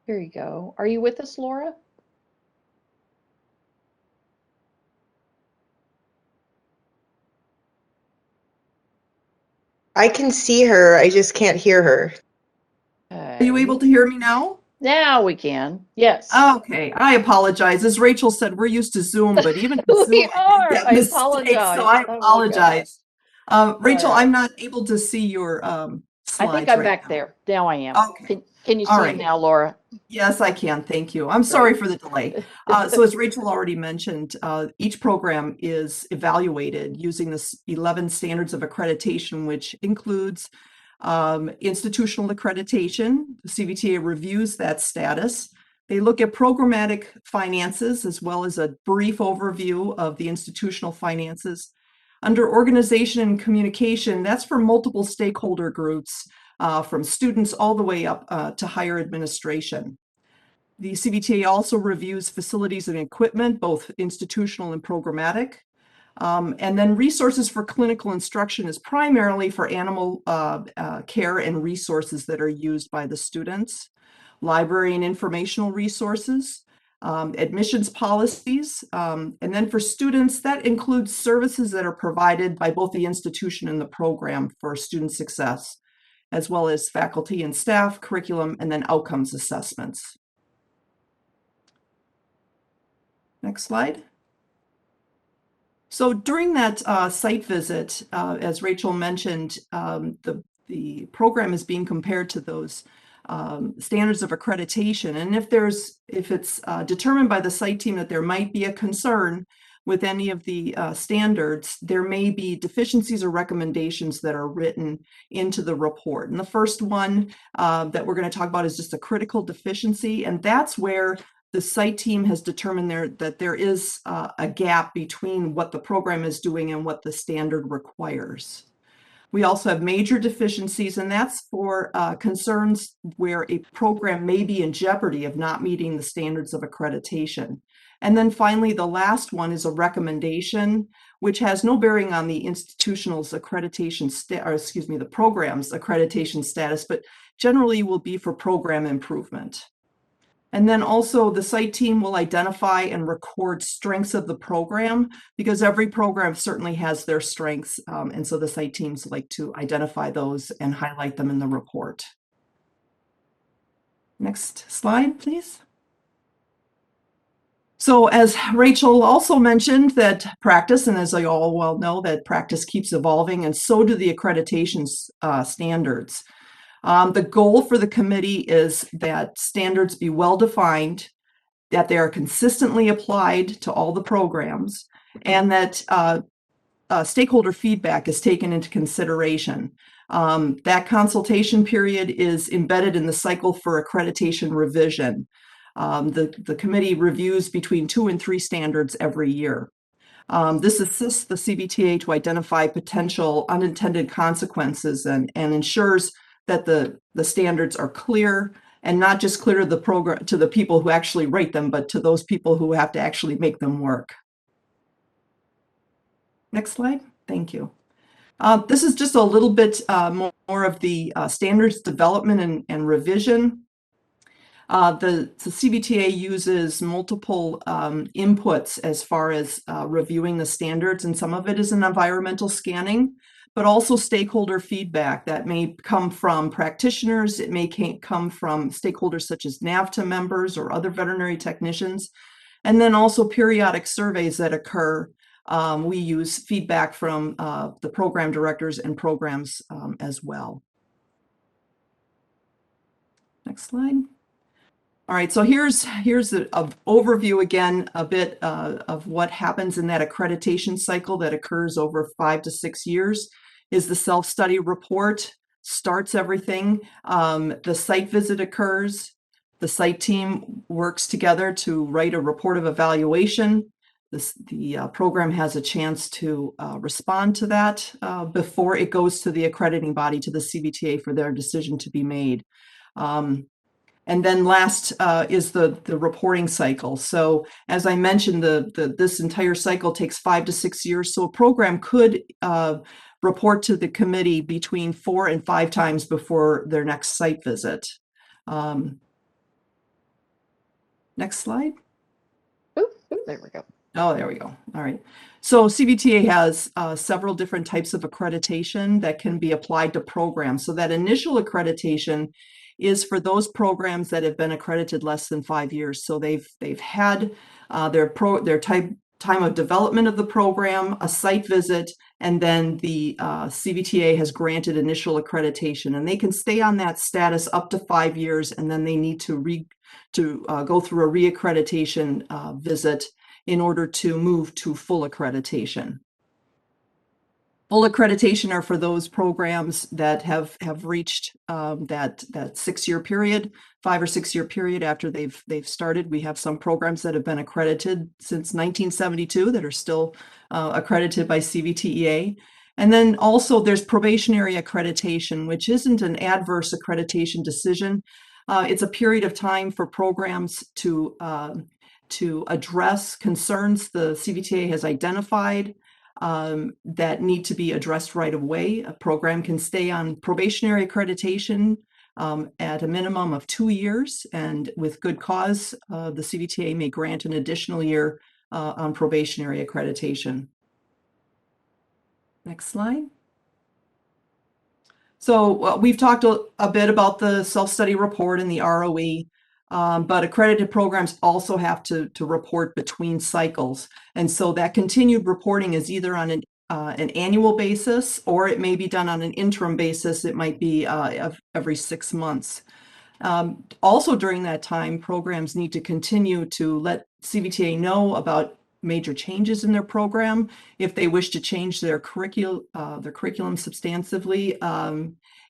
Speaker 12: Here you go. Are you with us, Laura?
Speaker 3: I can see her. I just can't hear her.
Speaker 13: Are you able to hear me now?
Speaker 12: Now we can. Yes.
Speaker 13: Okay. I apologize. As Rachel said, we're used to Zoom, but even
Speaker 12: We
Speaker 13: Zoom,
Speaker 12: are.
Speaker 13: I
Speaker 12: I
Speaker 13: mistake,
Speaker 12: apologize.
Speaker 13: so I
Speaker 12: Oh my
Speaker 13: apologize. Rachel,
Speaker 12: Yeah.
Speaker 13: I'm not able to see your
Speaker 12: I
Speaker 13: slides
Speaker 12: think I'm
Speaker 13: right
Speaker 12: back
Speaker 13: now.
Speaker 12: there. Now I am.
Speaker 13: Okay.
Speaker 12: Can you
Speaker 13: All
Speaker 12: see
Speaker 13: right.
Speaker 12: now, Laura?
Speaker 13: Yes, I can. Thank you. I'm sorry for the delay. So as Rachel already mentioned, each program is evaluated using the 11 standards of accreditation, which includes institutional accreditation. The CVTA reviews that status. They look at programmatic finances as well as a brief overview of the institutional finances. Under organization and communication, that's for multiple stakeholder groups, from students all the way up to higher administration. The CVTA also reviews facilities and equipment, both institutional and programmatic. And then resources for clinical instruction is primarily for animal care and resources that are used by the students. Library and informational resources, admissions policies, and then for students, that includes services that are provided by both the institution and the program for student success, as well as faculty and staff, curriculum, and then outcomes assessments. Next slide. So during that site visit, as Rachel mentioned, the program is being compared to those standards of accreditation. And if it's determined by the site team that there might be a concern with any of the standards, there may be deficiencies or recommendations that are written into the report. And the first one that we're going to talk about is just a critical deficiency, and that's where the site team has determined that there is a gap between what the program is doing and what the standard requires. We also have major deficiencies, and that's for concerns where a program may be in jeopardy of not meeting the standards of accreditation. And then finally, the last one is a recommendation, which has no bearing on the institutional's accreditation, the program's accreditation status, but generally will be for program improvement. And then also the site team will identify and record strengths of the program, because every program certainly has their strengths. And so the site teams like to identify those and highlight them in the report. Next slide, please. So as Rachel also mentioned, that practice, and as you all well know, that practice keeps evolving, and so do the accreditation standards. The goal for the committee is that standards be well-defined, that they are consistently applied to all the programs, and that stakeholder feedback is taken into consideration. That consultation period is embedded in the cycle for accreditation revision. The committee reviews between 2 and 3 standards every year. This assists the CVTA to identify potential unintended consequences and ensures that the standards are clear, and not just clear to the people who actually write them, but to those people who have to actually make them work. Next slide. Thank you. This is just a little bit more of the standards development and revision. The CVTA uses multiple inputs as far as reviewing the standards, and some of it is in environmental scanning, but also stakeholder feedback that may come from practitioners. It may come from stakeholders such as NAVTA members or other veterinary technicians, and then also periodic surveys that occur. We use feedback from the program directors and programs as well. Next slide. All right, so here's an overview again, a bit of what happens in that accreditation cycle that occurs over 5 to 6 years. Is the self-study report starts everything. The site visit occurs. The site team works together to write a report of evaluation. The program has a chance to respond to that before it goes to the accrediting body, to the CVTA, for their decision to be made. And then last is the reporting cycle. So as I mentioned, this entire cycle takes 5 to 6 years. So a program could report to the committee between 4 and 5 times before their next site visit. Next slide.
Speaker 12: Ooh, there we go.
Speaker 13: Oh, there we go. All right. So CVTA has several different types of accreditation that can be applied to programs. So that initial accreditation is for those programs that have been accredited less than 5 years. So they've had their time of development of the program, a site visit, and then the CVTA has granted initial accreditation, and they can stay on that status up to 5 years, and then they need to go through a reaccreditation visit in order to move to full accreditation. Full accreditation are for those programs that have reached that 6-year period, 5 or 6 year period after they've started. We have some programs that have been accredited since 1972 that are still accredited by CVTEA. And then also there's probationary accreditation, which isn't an adverse accreditation decision. It's a period of time for programs to address concerns the CVTA has identified that need to be addressed right away. A program can stay on probationary accreditation at a minimum of 2 years, and with good cause, the CVTA may grant an additional year on probationary accreditation. Next slide. So we've talked a bit about the self-study report and the ROE. But accredited programs also have to report between cycles. And so that continued reporting is either on an annual basis, or it may be done on an interim basis. It might be every 6 months. Also during that time, programs need to continue to let CVTA know about major changes in their program. If they wish to change their curriculum substantively,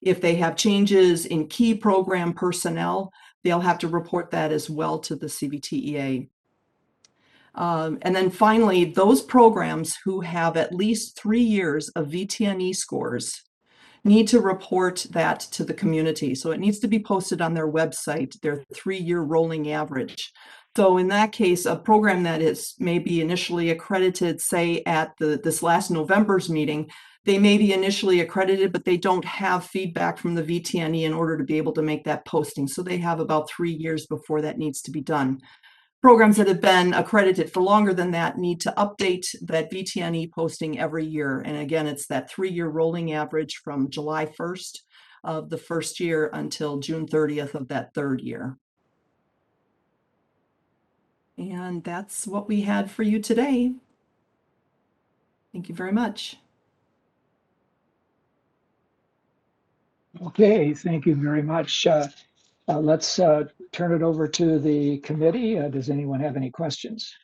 Speaker 13: if they have changes in key program personnel, they'll have to report that as well to the CVTEA. And then finally, those programs who have at least 3 years of VTNE scores need to report that to the community. So it needs to be posted on their website, their 3-year rolling average. So in that case, a program that is maybe initially accredited, say at this last November's meeting, they may be initially accredited, but they don't have feedback from the VTNE in order to be able to make that posting. So they have about 3 years before that needs to be done. Programs that have been accredited for longer than that need to update that VTNE posting every year. And again, it's that 3-year rolling average from July 1st of the first year until June 30th of that 3rd year. And that's what we had for you today. Thank you very much.
Speaker 1: Okay, thank you very much. Let's turn it over to the committee. Does anyone have any questions?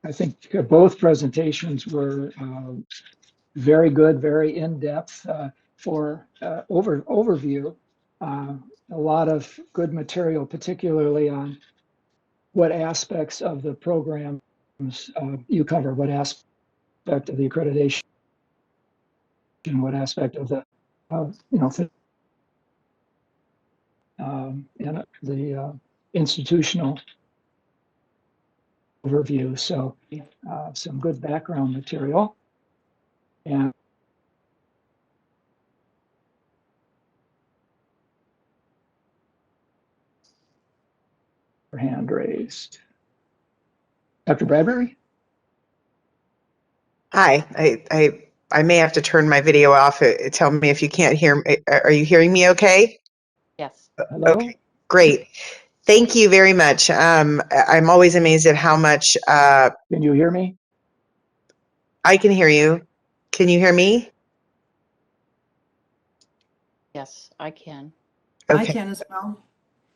Speaker 1: I think both presentations were very good, very in-depth for overview. A lot of good material, particularly on what aspects of the programs you cover, what aspect of the accreditation, what aspect of the and the institutional overview. So some good background material. And hand raised. Dr. Bradbury?
Speaker 3: Hi, I may have to turn my video off. Tell me if you can't hear me. Are you hearing me okay?
Speaker 12: Yes.
Speaker 1: Hello?
Speaker 3: Okay, great. Thank you very much. I'm always amazed at how much.
Speaker 1: Can you hear me?
Speaker 3: I can hear you. Can you hear me?
Speaker 12: Yes, I can.
Speaker 3: Okay.
Speaker 13: I can as well.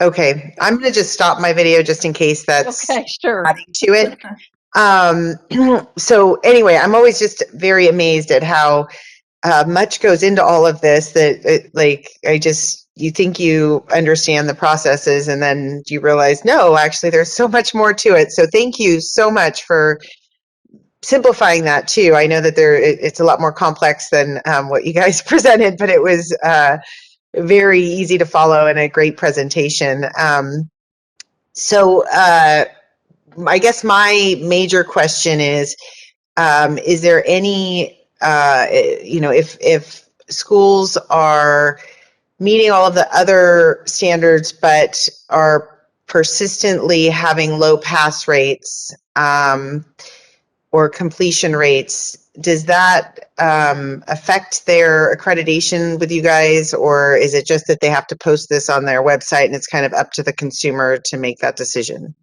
Speaker 3: Okay, I'm going to just stop my video just in case that's
Speaker 12: Okay, sure.
Speaker 3: adding to it. So anyway, I'm always just very amazed at how much goes into all of this that you think you understand the processes and then you realize, no, actually there's so much more to it. So thank you so much for simplifying that too. I know that it's a lot more complex than what you guys presented, but it was very easy to follow and a great presentation. So I guess my major question is there any, if schools are meeting all of the other standards but are persistently having low pass rates or completion rates, does that affect their accreditation with you guys, or is it just that they have to post this on their website and it's kind of up to the consumer to make that decision?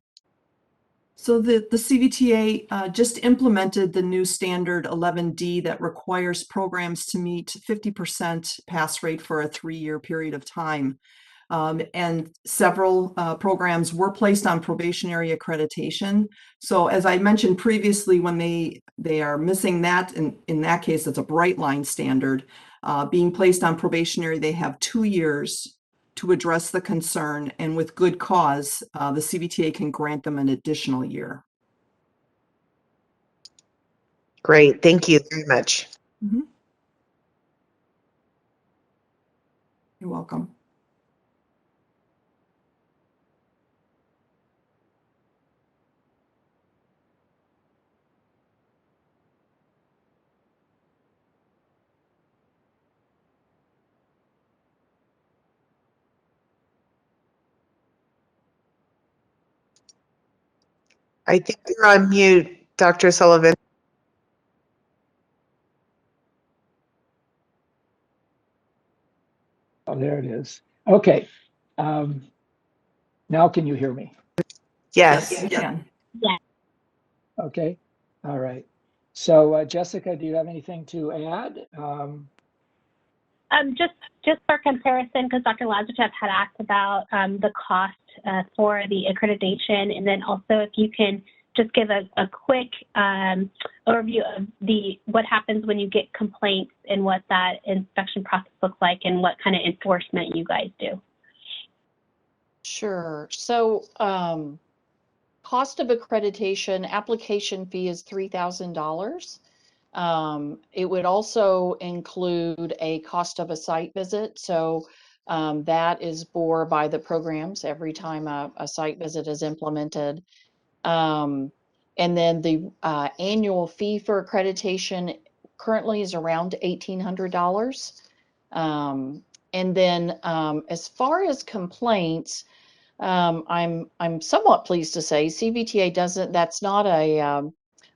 Speaker 13: So the CVTA just implemented the new standard 11D that requires programs to meet 50% pass rate for a 3-year period of time. And several programs were placed on probationary accreditation. So as I mentioned previously, when they are missing that, in that case, it's a bright line standard, being placed on probationary, they have 2 years to address the concern, and with good cause, the CVTA can grant them an additional year.
Speaker 3: Great, thank you very much.
Speaker 13: Mm-hmm. You're welcome.
Speaker 3: I think you're on mute, Dr. Sullivan.
Speaker 1: Oh, there it is. Okay. Now can you hear me?
Speaker 3: Yes.
Speaker 13: Yes, you can.
Speaker 5: Yeah.
Speaker 1: Okay. All right. So Jessica, do you have anything to add?
Speaker 5: Just for comparison, because Dr. Lazarev had asked about the cost for the accreditation, and then also if you can just give a quick overview of what happens when you get complaints and what that inspection process looks like and what kind of enforcement you guys do.
Speaker 12: Sure. So cost of accreditation, application fee is $3,000. It would also include a cost of a site visit. So that is bore by the programs every time a site visit is implemented. And then the annual fee for accreditation currently is around $1,800. And then as far as complaints, I'm somewhat pleased to say CVTA doesn't, that's not a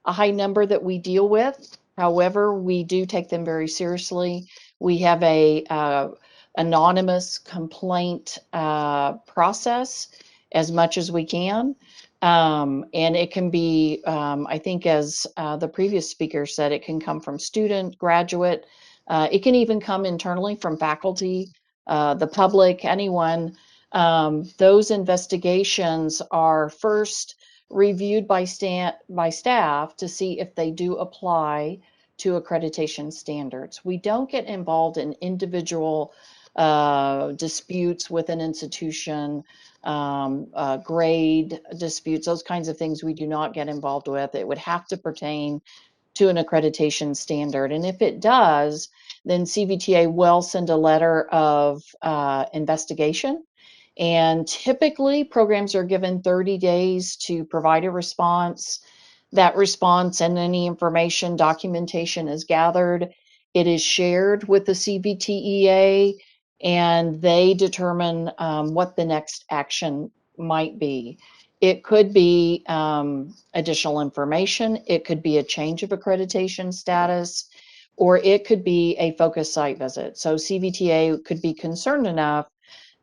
Speaker 12: high number that we deal with. However, we do take them very seriously. We have a anonymous complaint process as much as we can. And it can be, I think as the previous speaker said, it can come from student, graduate. It can even come internally from faculty, the public, anyone. Those investigations are first reviewed by staff to see if they do apply to accreditation standards. We don't get involved in individual disputes with an institution, grade disputes, those kinds of things we do not get involved with. It would have to pertain to an accreditation standard. And if it does, then CVTA will send a letter of investigation. And typically programs are given 30 days to provide a response. That response and any information, documentation is gathered. It is shared with the CVTEA, and they determine what the next action might be. It could be additional information. It could be a change of accreditation status, or it could be a focused site visit. So CVTA could be concerned enough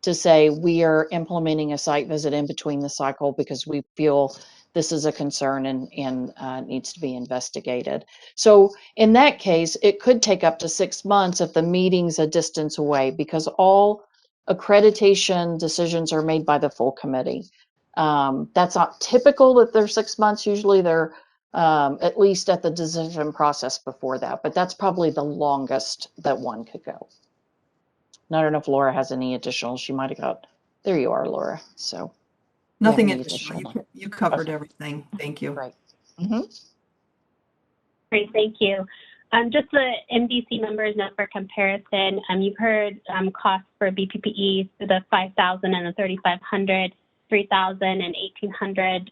Speaker 12: to say we are implementing a site visit in between the cycle because we feel this is a concern and needs to be investigated. So in that case, it could take up to 6 months if the meeting's a distance away, because all accreditation decisions are made by the full committee. That's not typical that they're 6 months. Usually they're at least at the decision process before that. But that's probably the longest that one could go. And I don't know if Laura has any additional. She might have got, there you are, Laura. So
Speaker 13: Nothing additional. You covered everything. Thank you.
Speaker 12: Right.
Speaker 5: Great, thank you. Just the MDC members note for comparison, you've heard costs for BPPE, so the 5,000 and the 3,500, 3,000 and 1,800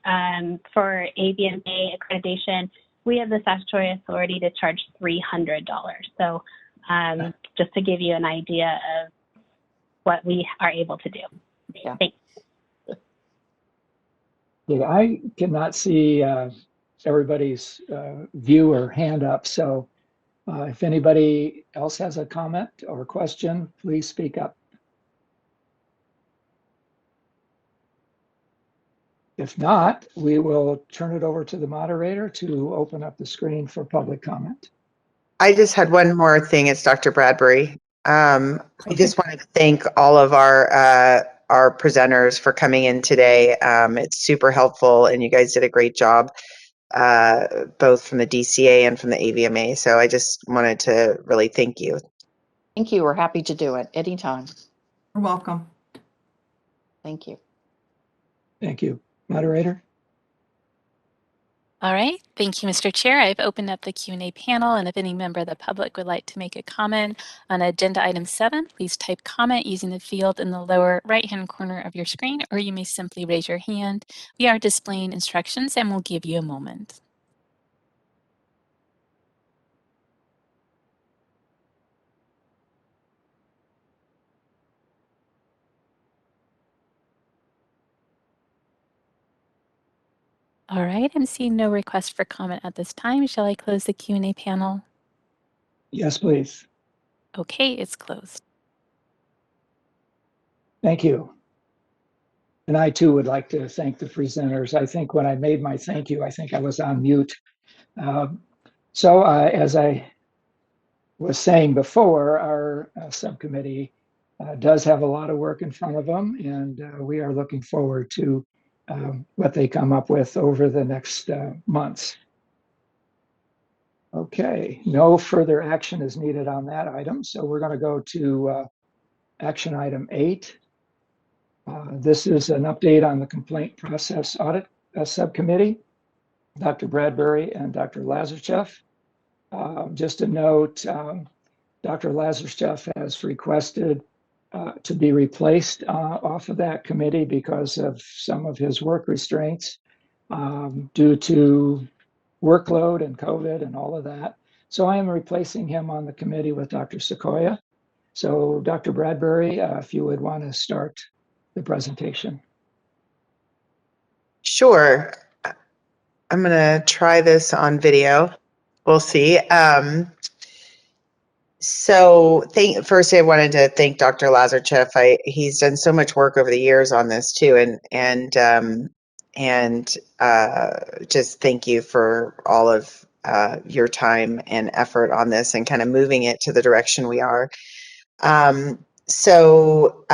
Speaker 5: for AVMA accreditation. We have the statutory authority to charge $300. So just to give you an idea of what we are able to do.
Speaker 12: Yeah.
Speaker 5: Thanks.
Speaker 1: Yeah, I cannot see everybody's view or hand up. So if anybody else has a comment or question, please speak up. If not, we will turn it over to the moderator to open up the screen for public comment.
Speaker 3: I just had one more thing. It's Dr. Bradbury. I just want to thank all of our presenters for coming in today. It's super helpful, and you guys did a great job, both from the DCA and from the AVMA. So I just wanted to really thank you.
Speaker 12: Thank you. We're happy to do it anytime.
Speaker 13: You're welcome.
Speaker 12: Thank you.
Speaker 1: Thank you. Moderator?
Speaker 6: All right, thank you, Mr. Chair. I've opened up the Q&A panel, and if any member of the public would like to make a comment on agenda item 7, please type comment using the field in the lower right-hand corner of your screen, or you may simply raise your hand. We are displaying instructions, and we'll give you a moment. All right, I'm seeing no request for comment at this time. Shall I close the Q&A panel?
Speaker 1: Yes, please.
Speaker 6: Okay, it's closed.
Speaker 1: Thank you. And I too would like to thank the presenters. I think when I made my thank you, I think I was on mute. So as I was saying before, our subcommittee does have a lot of work in front of them, and we are looking forward to what they come up with over the next months. Okay, no further action is needed on that item, so we're going to go to action item 8. This is an update on the complaint process audit subcommittee, Dr. Bradbury and Dr. Lazarchev. Just a note, Dr. Lazarchev has requested to be replaced off of that committee because of some of his work restraints due to workload and COVID and all of that. So I am replacing him on the committee with Dr. Sequoia. So Dr. Bradbury, if you would want to start the presentation.
Speaker 3: Sure. I'm going to try this on video. We'll see. So first I wanted to thank Dr. Lazarchev. He's done so much work over the years on this too, and just thank you for all of your time and effort on this and kind of moving it to the direction we are. So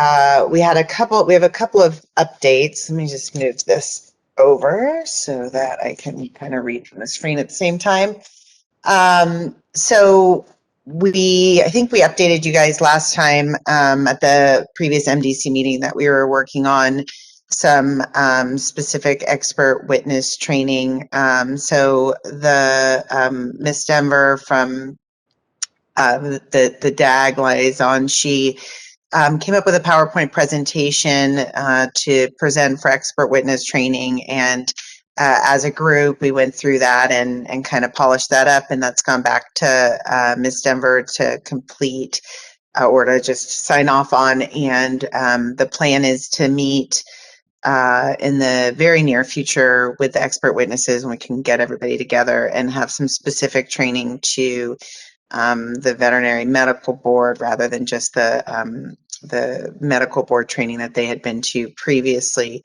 Speaker 3: we have a couple of updates. Let me just move this over so that I can kind of read from the screen at the same time. So I think we updated you guys last time at the previous MDC meeting that we were working on some specific expert witness training. So the Miss Denver from the DAG liaison, she came up with a PowerPoint presentation to present for expert witness training, and as a group we went through that and kind of polished that up, and that's gone back to Ms. Denver to complete or to just sign off on, and the plan is to meet in the very near future with the expert witnesses, and we can get everybody together and have some specific training to the veterinary medical board rather than just the medical board training that they had been to previously.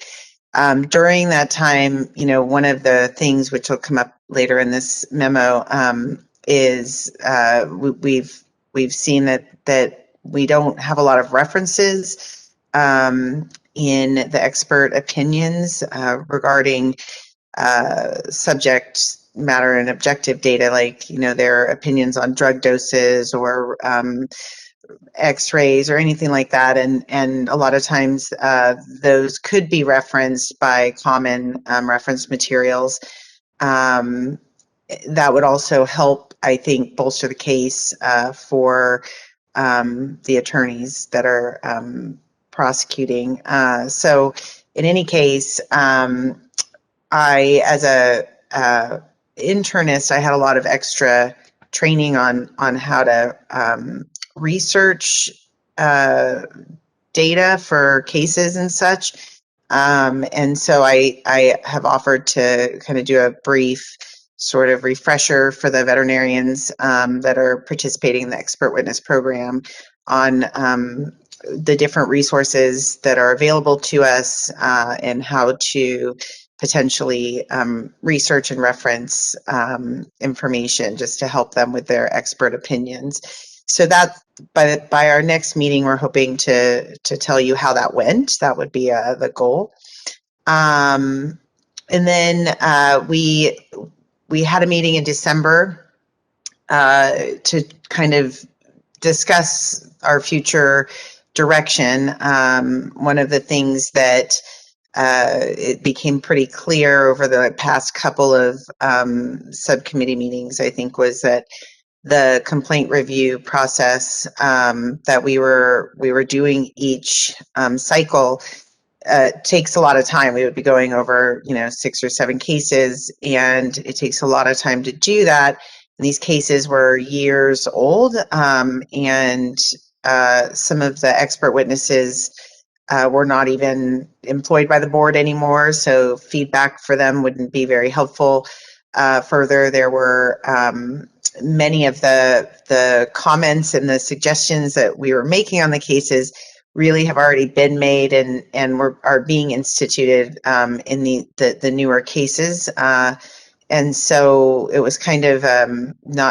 Speaker 3: During that time, one of the things which will come up later in this memo is we've seen that we don't have a lot of references in the expert opinions regarding subject matter and objective data, like, you know, their opinions on drug doses or x-rays or anything like that, and a lot of times those could be referenced by common reference materials. That would also help, I think, bolster the case for the attorneys that are prosecuting. So in any case, I, as a internist, I had a lot of extra training on how to research data for cases and such. And so I have offered to kind of do a brief sort of refresher for the veterinarians that are participating in the expert witness program on the different resources that are available to us and how to potentially research and reference information just to help them with their expert opinions. So that by our next meeting, we're hoping to tell you how that went. That would be the goal. And then we had a meeting in December to kind of discuss our future direction. One of the things that it became pretty clear over the past couple of subcommittee meetings, I think, was that the complaint review process that we were doing each cycle takes a lot of time. We would be going over, you know, 6 or 7 cases, and it takes a lot of time to do that. And these cases were years old, and some of the expert witnesses were not even employed by the board anymore, so feedback for them wouldn't be very helpful. Further, there were many of the comments and the suggestions that we were making on the cases really have already been made and are being instituted in the newer cases. And so it was kind of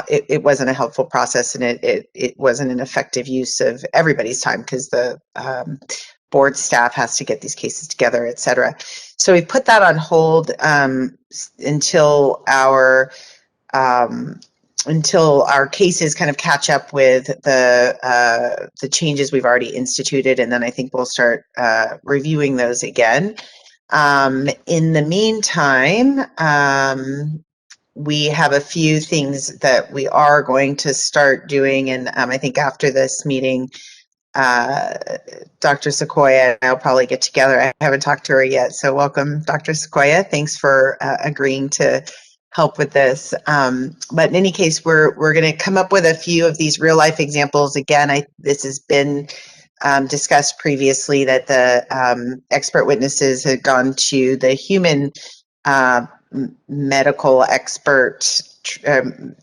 Speaker 3: it wasn't a helpful process, and it wasn't an effective use of everybody's time, because the board staff has to get these cases together, et cetera. So we put that on hold until our cases kind of catch up with the changes we've already instituted, and then I think we'll start reviewing those again. In the meantime, we have a few things that we are going to start doing, and I think after this meeting, Dr. Sequoia and I'll probably get together. I haven't talked to her yet, so welcome, Dr. Sequoia. Thanks for agreeing to help with this. But in any case, we're going to come up with a few of these real life examples. Again, this has been discussed previously that the expert witnesses had gone to the human medical expert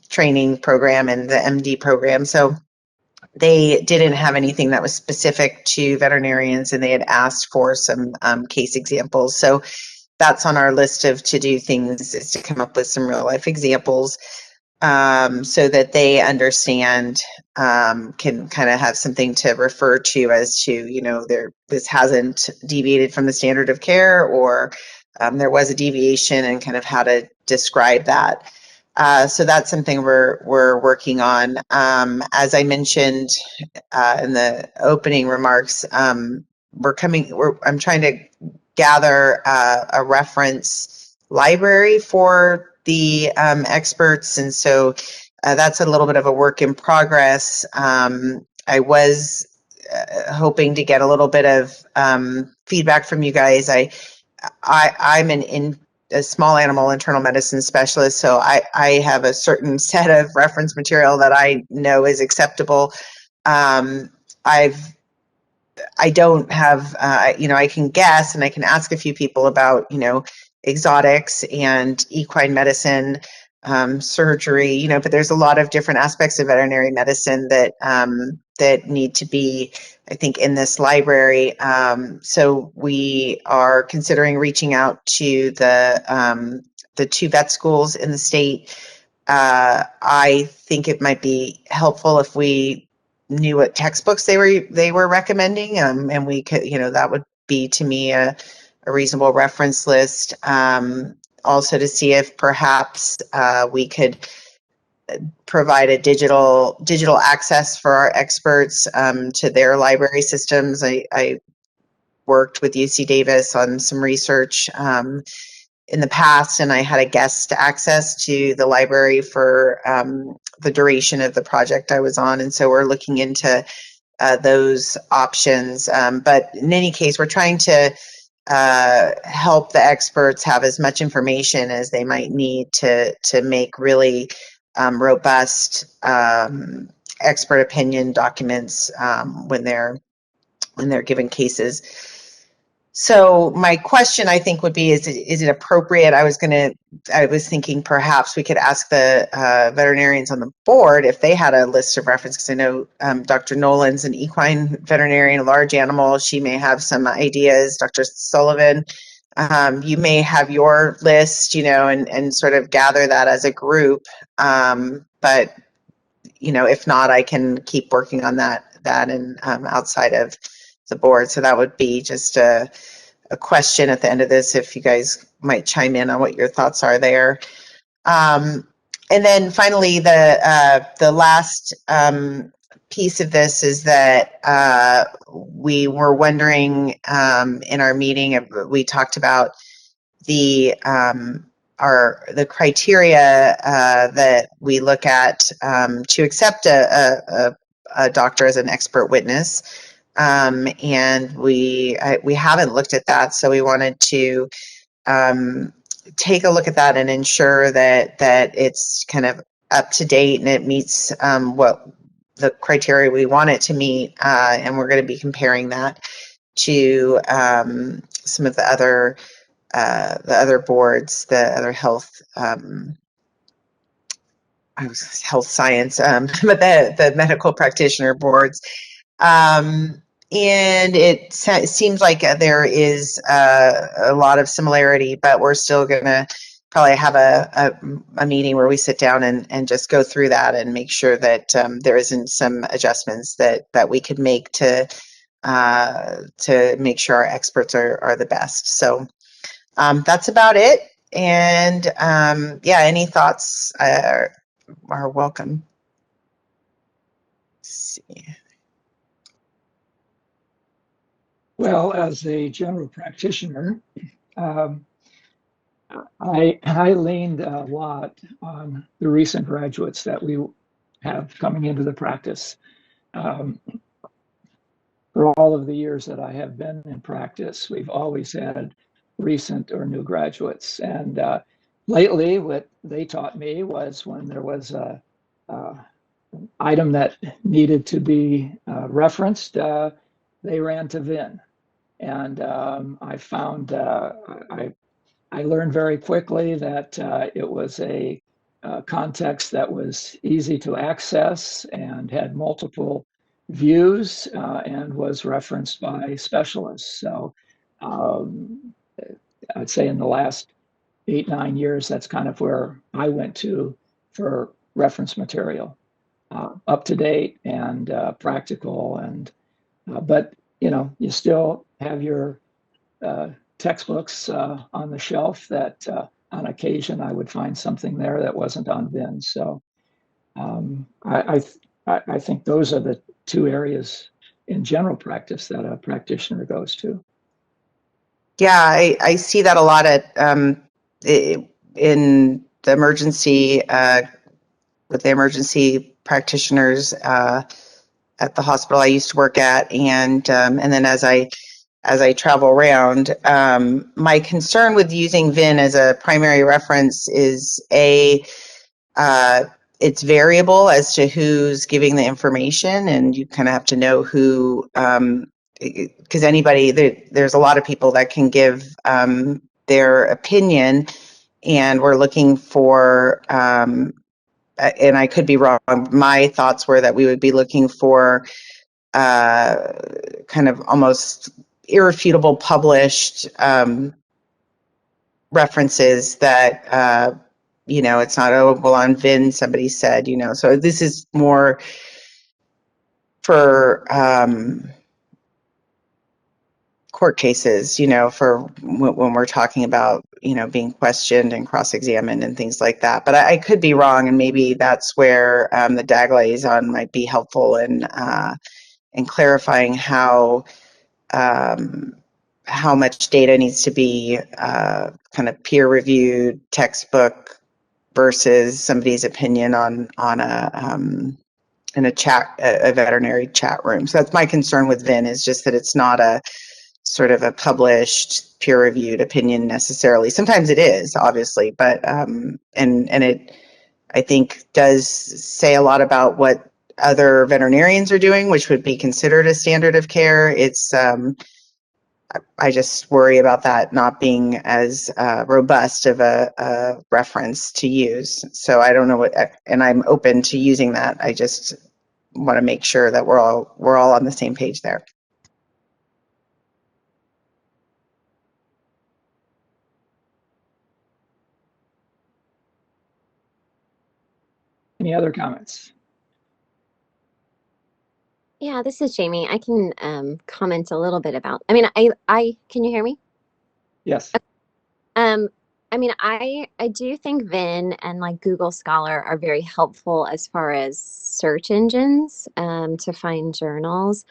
Speaker 3: training program and the MD program. So they didn't have anything that was specific to veterinarians, and they had asked for some case examples. So that's on our list of to-do things, is to come up with some real life examples so that they understand, can kind of have something to refer to as to, you know, this hasn't deviated from the standard of care, or there was a deviation, and kind of how to describe that. So that's something we're working on. As I mentioned in the opening remarks, I'm trying to gather a reference library for the experts, and so that's a little bit of a work in progress. I was hoping to get a little bit of feedback from you guys. I'm a small animal internal medicine specialist, so I have a certain set of reference material that I know is acceptable. I don't have, you know, I can guess, and I can ask a few people about, you know, exotics and equine medicine, surgery, you know, but there's a lot of different aspects of veterinary medicine that that need to be, I think, in this library. So we are considering reaching out to the 2 vet schools in the state. I think it might be helpful if we knew what textbooks they were recommending, and we could, you know, that would be to me a reasonable reference list. also to see if perhaps we could provide a digital access for our experts to their library systems. I worked with UC Davis on some research in the past, and I had a guest access to the library for the duration of the project I was on, and so we're looking into those options. But in any case, we're trying to help the experts have as much information as they might need to make really robust expert opinion documents when they're given cases. So my question, I think, would be: is it appropriate? I was thinking perhaps we could ask the veterinarians on the board if they had a list of references. Because I know Dr. Nolan's an equine veterinarian, a large animal. She may have some ideas. Dr. Sullivan, you may have your list, and sort of gather that as a group. But if not, I can keep working on that and outside of the board. So that would be just a question at the end of this, if you guys might chime in on what your thoughts are there. And then finally, the last piece of this is that we were wondering in our meeting, we talked about the criteria that we look at to accept a doctor as an expert witness. And we haven't looked at that, so we wanted to take a look at that and ensure that it's kind of up to date and it meets what the criteria we want it to meet. And we're going to be comparing that to some of the other boards, the other health science, but the medical practitioner boards. And it seems like there is a lot of similarity, but we're still going to probably have a meeting where we sit down and just go through that and make sure that there isn't some adjustments that we could make to make sure our experts are the best. So that's about it. And yeah, any thoughts are welcome. Let's see.
Speaker 1: Well, as a general practitioner, I leaned a lot on the recent graduates that we have coming into the practice. For all of the years that I have been in practice, we've always had recent or new graduates. And lately, what they taught me was when there was a item that needed to be referenced, they ran to VIN. And I found, I learned very quickly that it was a context that was easy to access and had multiple views and was referenced by specialists. So I'd say in the last 8-9 years, that's kind of where I went to for reference material, up to date and practical. And but you still have your textbooks on the shelf that on occasion I would find something there that wasn't on VIN. So I think those are the two areas in general practice that a practitioner goes to.
Speaker 3: Yeah, I see that a lot at in the emergency with the emergency practitioners at the hospital I used to work at, and then as I travel around, my concern with using VIN as a primary reference is it's variable as to who's giving the information, and you kind of have to know who, because there's a lot of people that can give their opinion, and we're looking for, and I could be wrong, my thoughts were that we would be looking for kind of almost irrefutable published references that it's not, oh well, on VIN somebody said, so this is more for court cases, for when we're talking about being questioned and cross-examined and things like that. But I could be wrong, and maybe that's where the DAG liaison might be helpful in clarifying how much data needs to be kind of peer-reviewed textbook versus somebody's opinion on in a veterinary chat room. So that's my concern with VIN, is just that it's not a sort of a published peer-reviewed opinion necessarily. Sometimes it is, obviously, but and it, I think, does say a lot about what other veterinarians are doing, which would be considered a standard of care. It's I just worry about that not being as robust of a reference to use. So I don't know what, and I'm open to using that. I just want to make sure that we're all on the same page there.
Speaker 1: Any other comments?
Speaker 14: Yeah, this is Jamie. I can comment a little bit about. I mean, I can you hear me?
Speaker 1: Yes.
Speaker 14: I mean, I do think Vin and like Google Scholar are very helpful as far as search engines to find journals.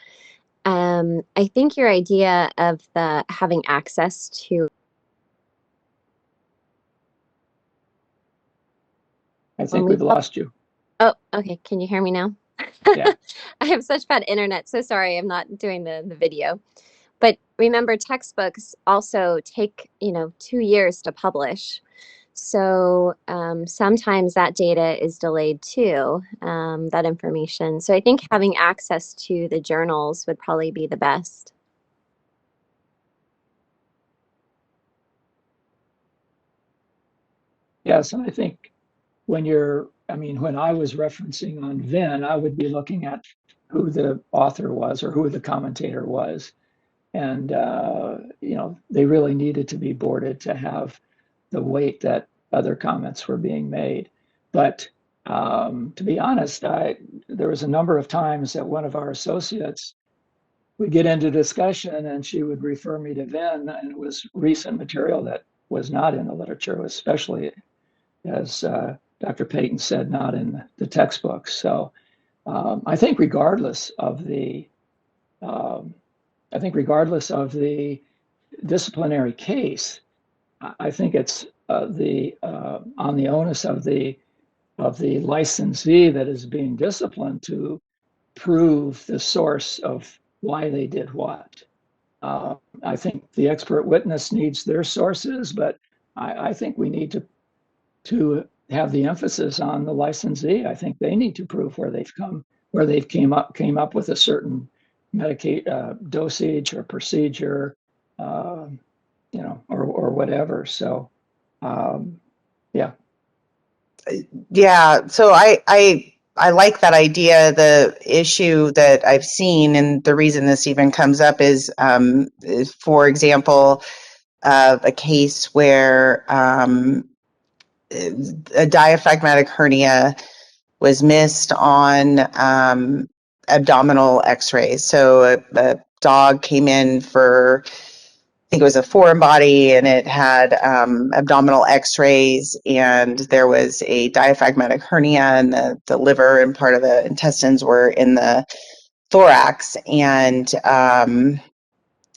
Speaker 14: I think your idea of the having access to.
Speaker 1: I think we've lost you.
Speaker 14: Oh, okay. Can you hear me now?
Speaker 1: Yeah.
Speaker 14: I have such bad internet. So sorry, I'm not doing the video. But remember, textbooks also take, 2 years to publish. So sometimes that data is delayed too, that information. So I think having access to the journals would probably be the best.
Speaker 1: Yes, and I think when I was referencing on VIN, I would be looking at who the author was or who the commentator was. And, they really needed to be boarded to have the weight that other comments were being made. But to be honest, there was a number of times that one of our associates would get into discussion and she would refer me to VIN, and it was recent material that was not in the literature, especially, as Dr. Payton said, not in the textbooks. So I think regardless of the disciplinary case, I think it's on the onus of the licensee that is being disciplined to prove the source of why they did what. I think the expert witness needs their sources, but I think we need to have the emphasis on the licensee. I think they need to prove where they've came up with a certain dosage or procedure, or whatever. So, yeah.
Speaker 3: Yeah. So I like that idea. The issue that I've seen, and the reason this even comes up is for example, a case where a diaphragmatic hernia was missed on abdominal x-rays. So a dog came in for, I think it was a foreign body, and it had abdominal x-rays, and there was a diaphragmatic hernia, and the liver and part of the intestines were in the thorax, and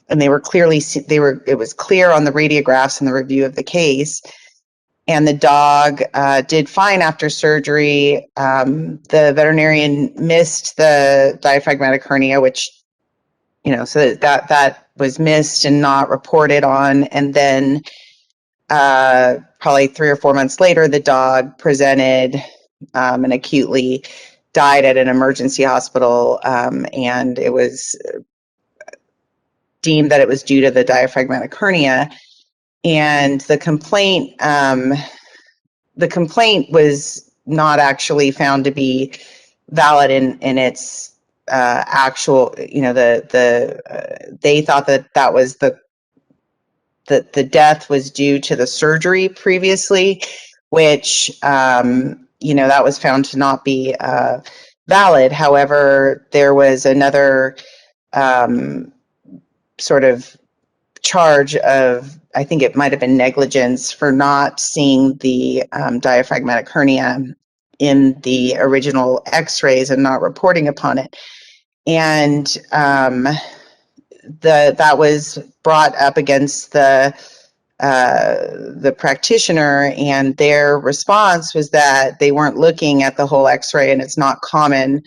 Speaker 3: they were clearly, it was clear on the radiographs and the review of the case. And the dog did fine after surgery. The veterinarian missed the diaphragmatic hernia, which, so that was missed and not reported on. And then probably 3 or 4 months later, the dog presented and acutely died at an emergency hospital. And it was deemed that it was due to the diaphragmatic hernia. And the complaint was not actually found to be valid in its actual, they thought that was the death was due to the surgery previously, which, that was found to not be valid. However, there was another sort of charge of I think it might have been negligence for not seeing the diaphragmatic hernia in the original x-rays and not reporting upon it. And that was brought up against the practitioner, and their response was that they weren't looking at the whole x-ray, and it's not common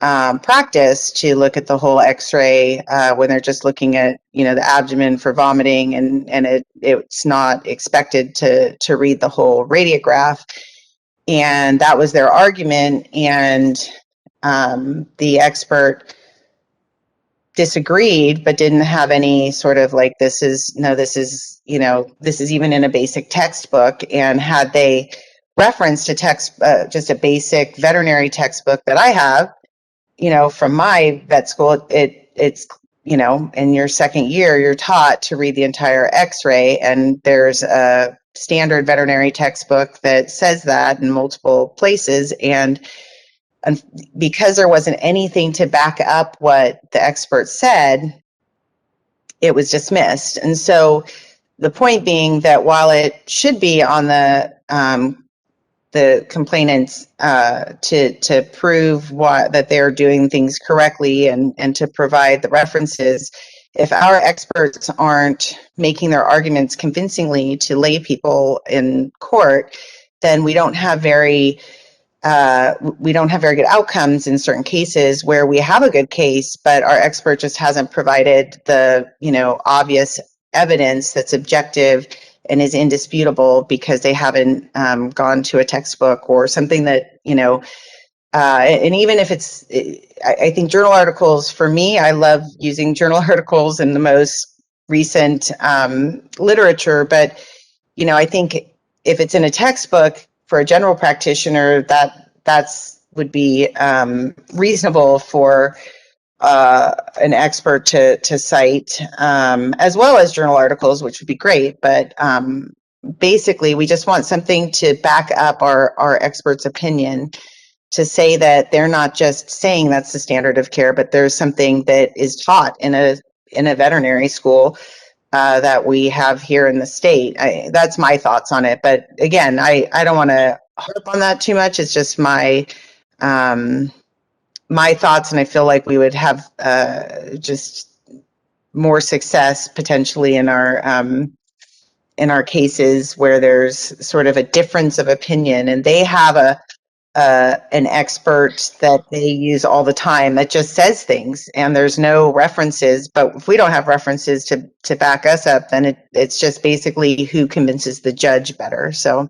Speaker 3: practice to look at the whole x-ray when they're just looking at, you know, the abdomen for vomiting, and it's not expected to read the whole radiograph. And that was their argument, and the expert disagreed, but didn't have any sort of like, this is even in a basic textbook. And had they referenced a text, just a basic veterinary textbook that I have, you know, from my vet school, it's, you know, in your second year, you're taught to read the entire x-ray, and there's a standard veterinary textbook that says that in multiple places. And because there wasn't anything to back up what the expert said, it was dismissed. And so the point being that while it should be on the complainants to prove that they're doing things correctly and to provide the references, if our experts aren't making their arguments convincingly to lay people in court, then we don't have very good outcomes in certain cases where we have a good case, but our expert just hasn't provided the, you know, obvious evidence that's objective and is indisputable because they haven't gone to a textbook or something that, you know, and even if it's, I think journal articles, for me, I love using journal articles in the most recent literature, but, you know, I think if it's in a textbook for a general practitioner, that's would be reasonable for an expert to cite, as well as journal articles, which would be great. But basically, we just want something to back up our expert's opinion, to say that they're not just saying that's the standard of care, but there's something that is taught in a veterinary school that we have here in the state. That's my thoughts on it. But again, I don't want to harp on that too much. It's just my thoughts, and I feel like we would have just more success potentially in our cases where there's sort of a difference of opinion, and they have an expert that they use all the time that just says things, and there's no references. But if we don't have references to back us up, then it's just basically who convinces the judge better. So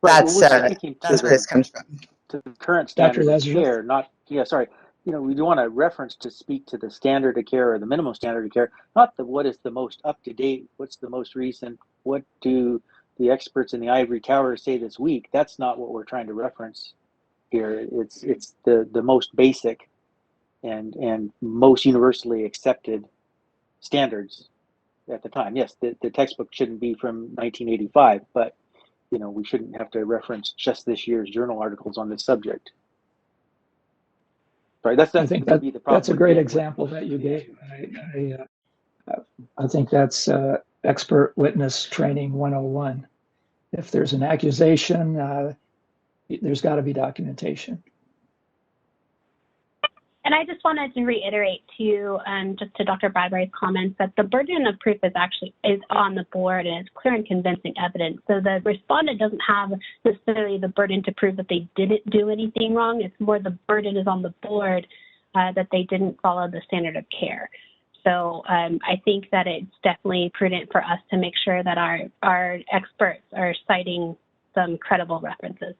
Speaker 3: that's where this comes from.
Speaker 4: To the current standard of care, not, sorry. You know, we do want a reference to speak to the standard of care or the minimum standard of care, not what is the most up to date, what's the most recent, what do the experts in the ivory tower say this week. That's not what we're trying to reference here. It's the most basic and most universally accepted standards at the time. Yes, the textbook shouldn't be from 1985, but you know, we shouldn't have to reference just this year's journal articles on this subject. Right, I think that's
Speaker 1: a great example that you gave. I think that's expert witness training 101. If there's an accusation, there's got to be documentation.
Speaker 5: And I just wanted to reiterate too, just to Dr. Bradbury's comments, that the burden of proof is on the board, and it's clear and convincing evidence. So the respondent doesn't have necessarily the burden to prove that they didn't do anything wrong. It's more the burden is on the board that they didn't follow the standard of care. So I think that it's definitely prudent for us to make sure that our experts are citing some credible references.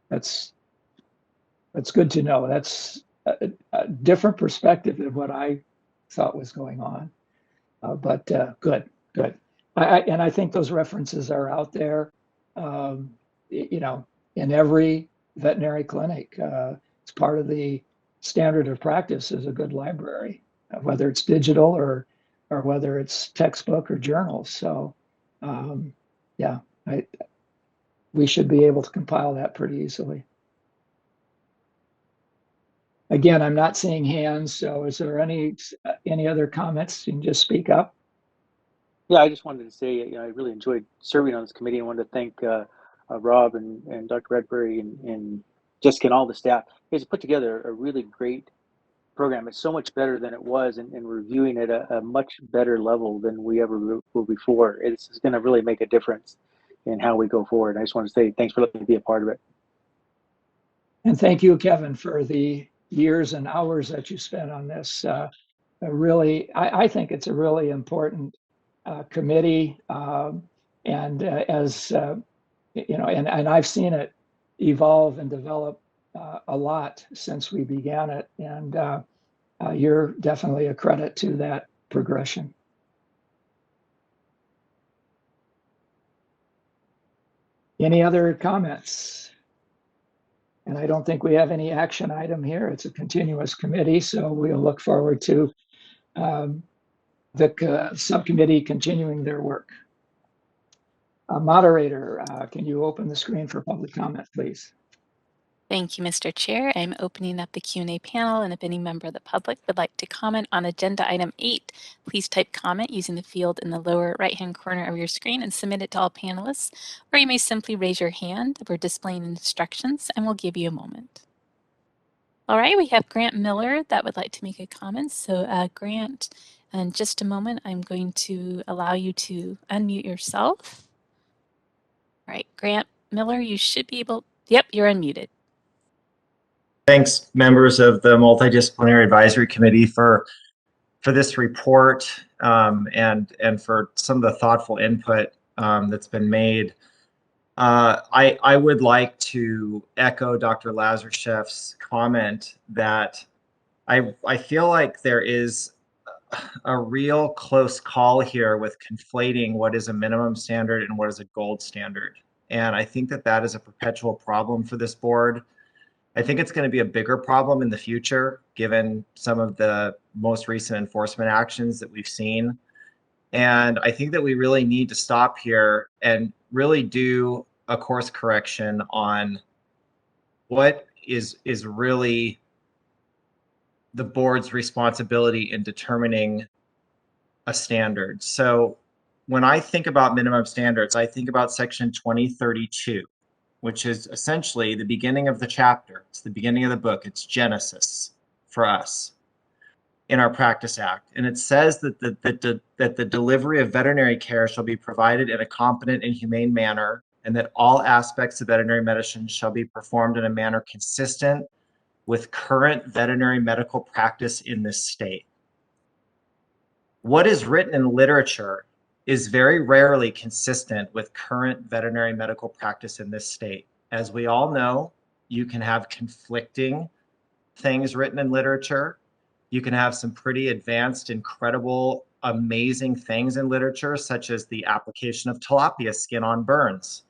Speaker 1: That's good to know. That's a different perspective than what I thought was going on. But good. And I think those references are out there, you know, in every veterinary clinic. It's part of the standard of practice is a good library, whether it's digital or whether it's textbook or journals. So yeah, we should be able to compile that pretty easily. Again, I'm not seeing hands, so is there any other comments? You can just speak up.
Speaker 4: Yeah, I just wanted to say, I really enjoyed serving on this committee. I wanted to thank Rob and Dr. Bradbury and Jessica and all the staff. You guys put together a really great program. It's so much better than it was, and reviewing at a much better level than we ever were before. It's going to really make a difference in how we go forward. I just want to say thanks for letting me be a part of it.
Speaker 1: And thank you, Kevin, for the years and hours that you spent on this. I think it's a really important committee, and as you know, and I've seen it evolve and develop a lot since we began it, and you're definitely a credit to that progression. Any other comments? And I don't think we have any action item here. It's a continuous committee, so we'll look forward to the subcommittee continuing their work. Moderator, can you open the screen for public comment, please?
Speaker 6: Thank you, Mr. Chair. I'm opening up the Q&A panel, and if any member of the public would like to comment on agenda item 8, please type comment using the field in the lower right-hand corner of your screen and submit it to all panelists, or you may simply raise your hand. We're displaying instructions, and we'll give you a moment. All right, we have Grant Miller that would like to make a comment. So Grant, in just a moment, I'm going to allow you to unmute yourself. All right, Grant Miller, you should be able, yep, you're unmuted.
Speaker 15: Thanks, members of the Multidisciplinary Advisory Committee, for this report and for some of the thoughtful input that's been made. I would like to echo Dr. Lazarchev's comment that I feel like there is a real close call here with conflating what is a minimum standard and what is a gold standard. And I think that that is a perpetual problem for this board. I think it's going to be a bigger problem in the future, given some of the most recent enforcement actions that we've seen. And I think that we really need to stop here and really do a course correction on what is really the board's responsibility in determining a standard. So when I think about minimum standards, I think about section 2032. Which is essentially the beginning of the chapter. It's the beginning of the book. It's Genesis for us in our Practice Act. And it says that the delivery of veterinary care shall be provided in a competent and humane manner, and that all aspects of veterinary medicine shall be performed in a manner consistent with current veterinary medical practice in this state. What is written in literature is very rarely consistent with current veterinary medical practice in this state. As we all know, you can have conflicting things written in literature. You can have some pretty advanced, incredible, amazing things in literature, such as the application of tilapia skin on burns.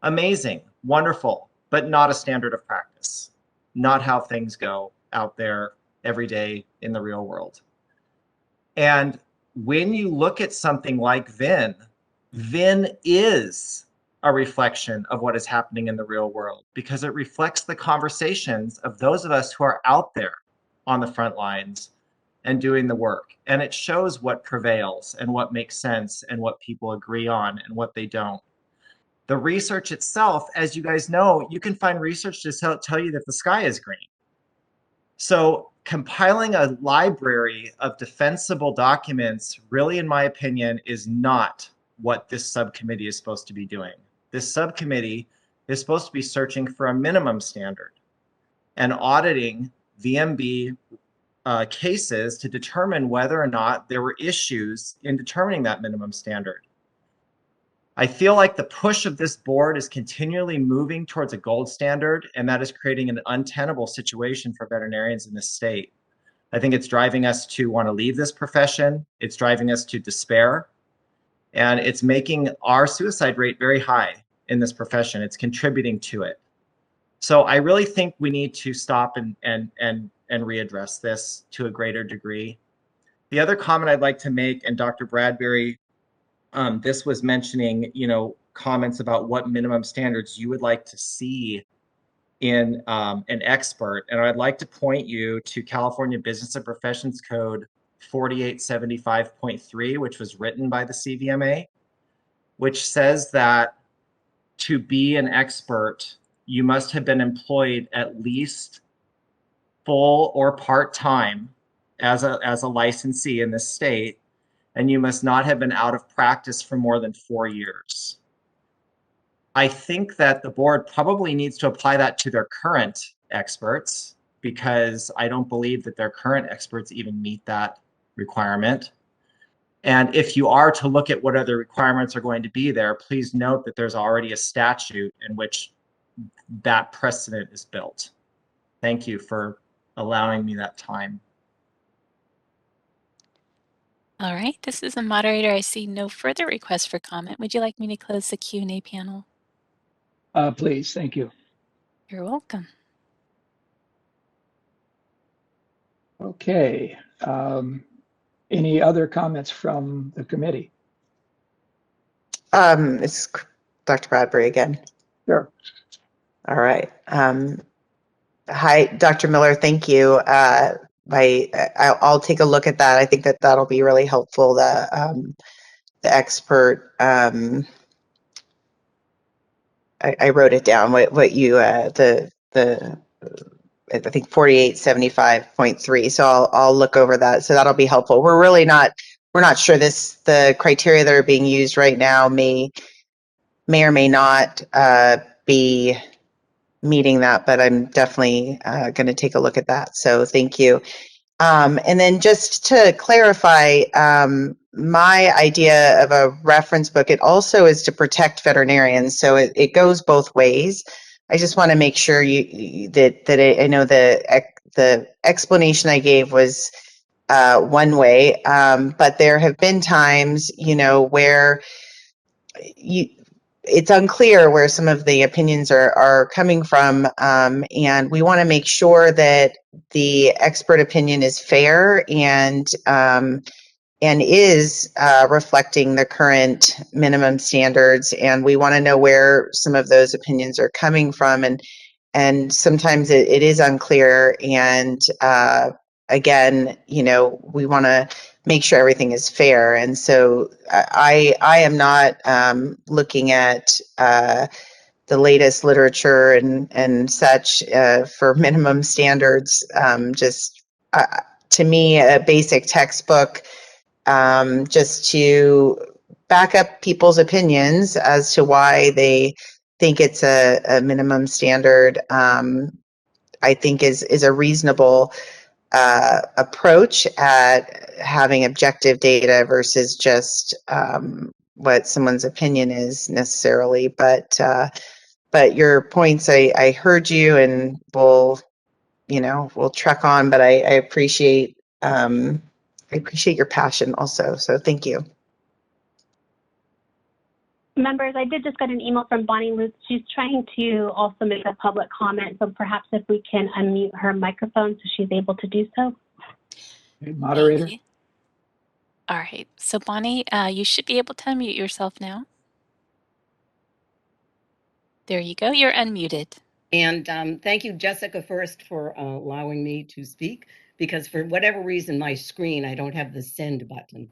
Speaker 15: Amazing, wonderful, but not a standard of practice. Not how things go out there every day in the real world. And when you look at something like VIN, VIN is a reflection of what is happening in the real world because it reflects the conversations of those of us who are out there on the front lines and doing the work. And it shows what prevails and what makes sense and what people agree on and what they don't. The research itself, as you guys know, you can find research to tell you that the sky is green. So compiling a library of defensible documents, really, in my opinion, is not what this subcommittee is supposed to be doing. This subcommittee is supposed to be searching for a minimum standard and auditing VMB cases to determine whether or not there were issues in determining that minimum standard. I feel like the push of this board is continually moving towards a gold standard, and that is creating an untenable situation for veterinarians in this state. I think it's driving us to want to leave this profession. It's driving us to despair, and it's making our suicide rate very high in this profession. It's contributing to it. So I really think we need to stop and readdress this to a greater degree. The other comment I'd like to make, and Dr. Bradbury, this was mentioning, comments about what minimum standards you would like to see in an expert. And I'd like to point you to California Business and Professions Code 4875.3, which was written by the CVMA, which says that to be an expert, you must have been employed at least full or part-time as a licensee in this state, and you must not have been out of practice for more than 4 years. I think that the board probably needs to apply that to their current experts, because I don't believe that their current experts even meet that requirement. And if you are to look at what other requirements are going to be there, please note that there's already a statute in which that precedent is built. Thank you for allowing me that time.
Speaker 6: All right, this is the moderator. I see no further requests for comment. Would you like me to close the Q&A panel?
Speaker 1: Please, thank you.
Speaker 6: You're welcome.
Speaker 1: Okay. Any other comments from the committee?
Speaker 3: It's Dr. Bradbury again.
Speaker 1: Sure.
Speaker 3: All right. Hi, Dr. Miller. Thank you. I'll take a look at that. I think that that'll be really helpful. The expert. I wrote it down. What you I think 4875.3. So I'll look over that. So that'll be helpful. We're not sure the criteria that are being used right now may or may not be meeting that, but I'm definitely going to take a look at that. So thank you. And then just to clarify, my idea of a reference book, it also is to protect veterinarians. So it goes both ways. I just want to make sure I know the explanation I gave was one way, but there have been times, where it's unclear where some of the opinions are coming from, and we want to make sure that the expert opinion is fair and is reflecting the current minimum standards. And we want to know where some of those opinions are coming from, and sometimes it is unclear. And again, we want to make sure everything is fair. And so I am not looking at the latest literature and such for minimum standards. Just to me, a basic textbook, just to back up people's opinions as to why they think it's a minimum standard, I think is a reasonable approach at having objective data versus just what someone's opinion is necessarily. But your points, I heard you, and we'll truck on. But I appreciate your passion also. So thank you.
Speaker 5: Members, I did just get an email from Bonnie Lutz. She's trying to also make a public comment, so perhaps if we can unmute her microphone so she's able to do so.
Speaker 1: Okay, moderator.
Speaker 6: All right, so Bonnie, you should be able to unmute yourself now. There you go, you're unmuted.
Speaker 16: And thank you, Jessica, first for allowing me to speak, because for whatever reason, my screen, I don't have the send button.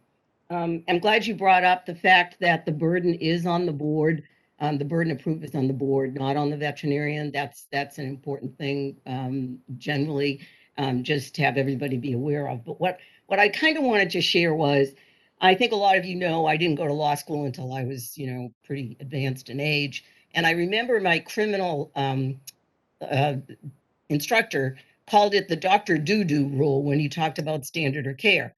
Speaker 16: I'm glad you brought up the fact that the burden is on the board. The burden of proof is on the board, not on the veterinarian. That's an important thing generally, just to have everybody be aware of. But what I kind of wanted to share was, I think a lot of you know, I didn't go to law school until I was, pretty advanced in age. And I remember my criminal instructor called it the Dr. Doo-Doo rule when he talked about standard of care.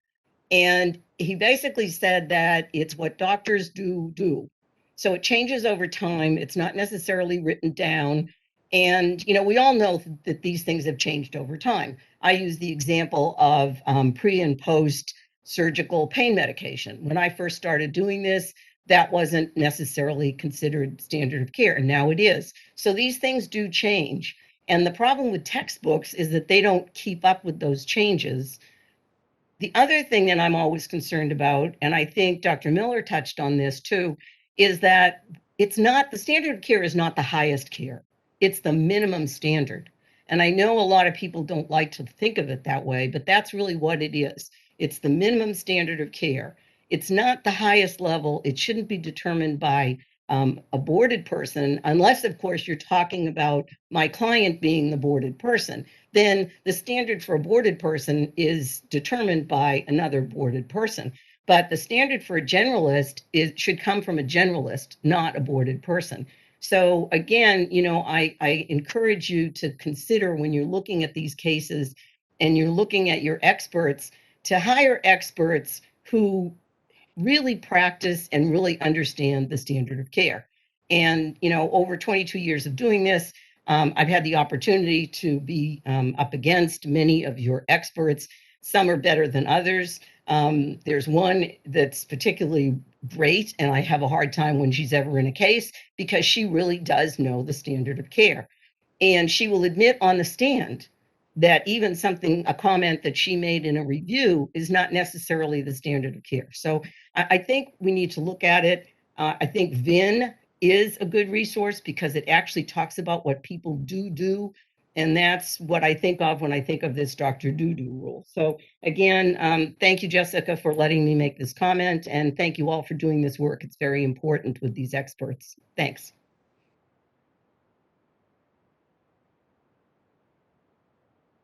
Speaker 16: And he basically said that it's what doctors do. So it changes over time. It's not necessarily written down. And, we all know that these things have changed over time. I use the example of pre and post surgical pain medication. When I first started doing this, that wasn't necessarily considered standard of care, and now it is. So these things do change. And the problem with textbooks is that they don't keep up with those changes. The other thing that I'm always concerned about, and I think Dr. Miller touched on this too, is that the standard of care is not the highest care. It's the minimum standard. And I know a lot of people don't like to think of it that way, but that's really what it is. It's the minimum standard of care. It's not the highest level. It shouldn't be determined by a boarded person, unless, of course, you're talking about my client being the boarded person. Then the standard for a boarded person is determined by another boarded person. But the standard for a generalist should come from a generalist, not a boarded person. So again, you know, I encourage you to consider when you're looking at these cases and you're looking at your experts, to hire experts who really practice and really understand the standard of care. And, you know, over 22 years of doing this, I've had the opportunity to be up against many of your experts. Some are better than others. There's one that's particularly great, and I have a hard time when she's ever in a case because she really does know the standard of care. And she will admit on the stand that even a comment that she made in a review is not necessarily the standard of care. So I think we need to look at it. I think VIN is a good resource because it actually talks about what people do. And that's what I think of when I think of this Dr. Do-Do rule. So again, thank you, Jessica, for letting me make this comment. And thank you all for doing this work. It's very important with these experts. Thanks.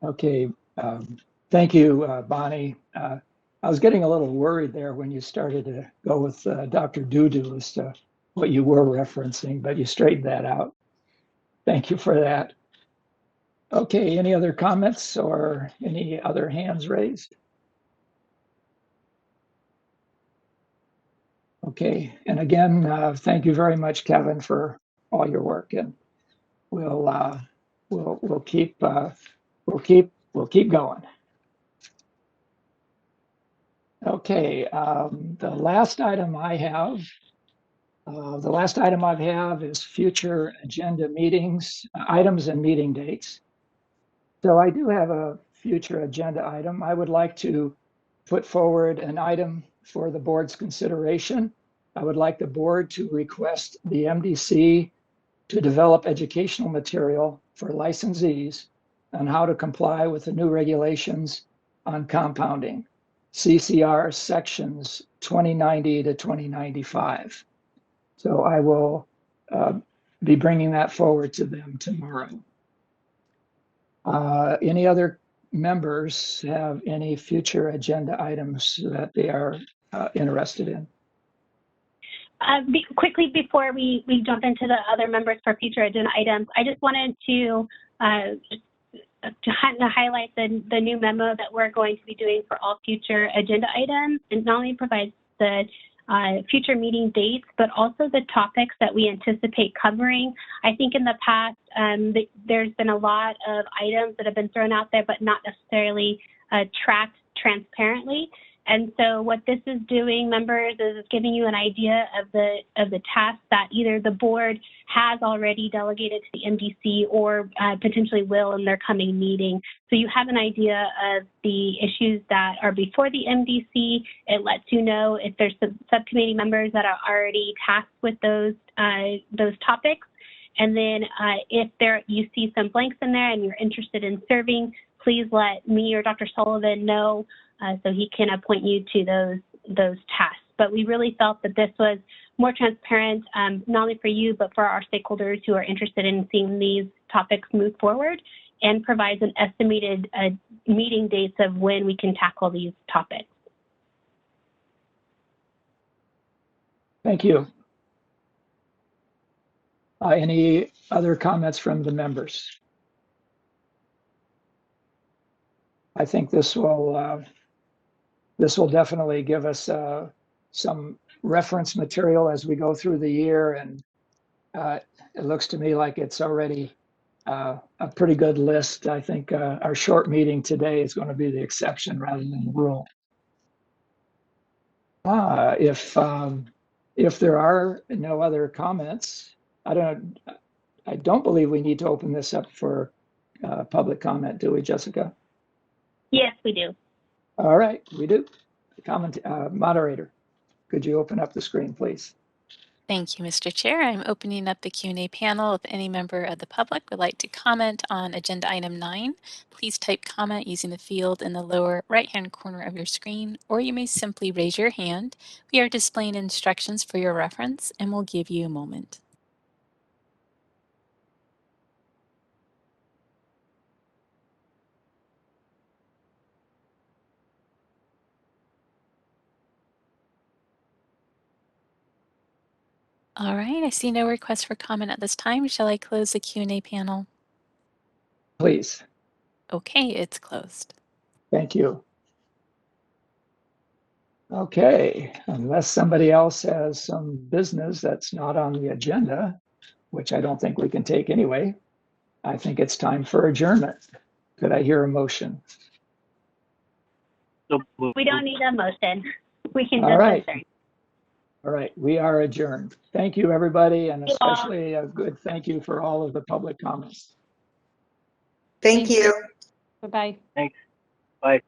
Speaker 1: Okay, thank you, Bonnie. I was getting a little worried there when you started to go with Dr. Do-Do as to what you were referencing, but you straightened that out. Thank you for that. Okay, any other comments or any other hands raised? Okay, and again, thank you very much, Kevin, for all your work, and we'll keep going. Okay, the last item I have is future agenda meetings, items and meeting dates. So I do have a future agenda item. I would like to put forward an item for the board's consideration. I would like the board to request the MDC to develop educational material for licensees on how to comply with the new regulations on compounding, CCR sections 2090 to 2095. So I will be bringing that forward to them tomorrow. Any other members have any future agenda items that they are interested in?
Speaker 5: Quickly before we jump into the other members for future agenda items, I just wanted to highlight the new memo that we're going to be doing for all future agenda items, and not only provides the future meeting dates, but also the topics that we anticipate covering. I think in the past, there's been a lot of items that have been thrown out there, but not necessarily tracked transparently. And so what this is doing, members, is giving you an idea of the tasks that either the board has already delegated to the MDC or potentially will in their coming meeting. So you have an idea of the issues that are before the MDC. It lets you know if there's some subcommittee members that are already tasked with those topics. And then if you see some blanks in there and you're interested in serving, please let me or Dr. Sullivan know so he can appoint you to those tasks. But we really felt that this was more transparent, not only for you, but for our stakeholders who are interested in seeing these topics move forward, and provides an estimated meeting dates of when we can tackle these topics.
Speaker 1: Thank you. Any other comments from the members? I think this will definitely give us some reference material as we go through the year, and it looks to me like it's already a pretty good list. I think our short meeting today is going to be the exception rather than the rule. If there are no other comments, I don't believe we need to open this up for public comment, do we, Jessica?
Speaker 5: Yes, we do.
Speaker 1: All right, we do. Moderator, could you open up the screen, please?
Speaker 6: Thank you, Mr. Chair. I'm opening up the Q&A panel. If any member of the public would like to comment on agenda item 9, please type comment using the field in the lower right-hand corner of your screen, or you may simply raise your hand. We are displaying instructions for your reference, and we'll give you a moment. All right, I see no request for comment at this time. Shall I close the Q&A panel?
Speaker 1: Please.
Speaker 6: Okay, it's closed.
Speaker 1: Thank you. Okay, unless somebody else has some business that's not on the agenda, which I don't think we can take anyway, I think it's time for adjournment. Could I hear a motion?
Speaker 5: We don't need a motion. We can
Speaker 1: All
Speaker 5: just
Speaker 1: right.
Speaker 5: adjourn.
Speaker 1: All right, we are adjourned. Thank you, everybody, and especially a good thank you for all of the public comments.
Speaker 3: Thank you.
Speaker 7: Bye-bye.
Speaker 4: Thanks. Bye.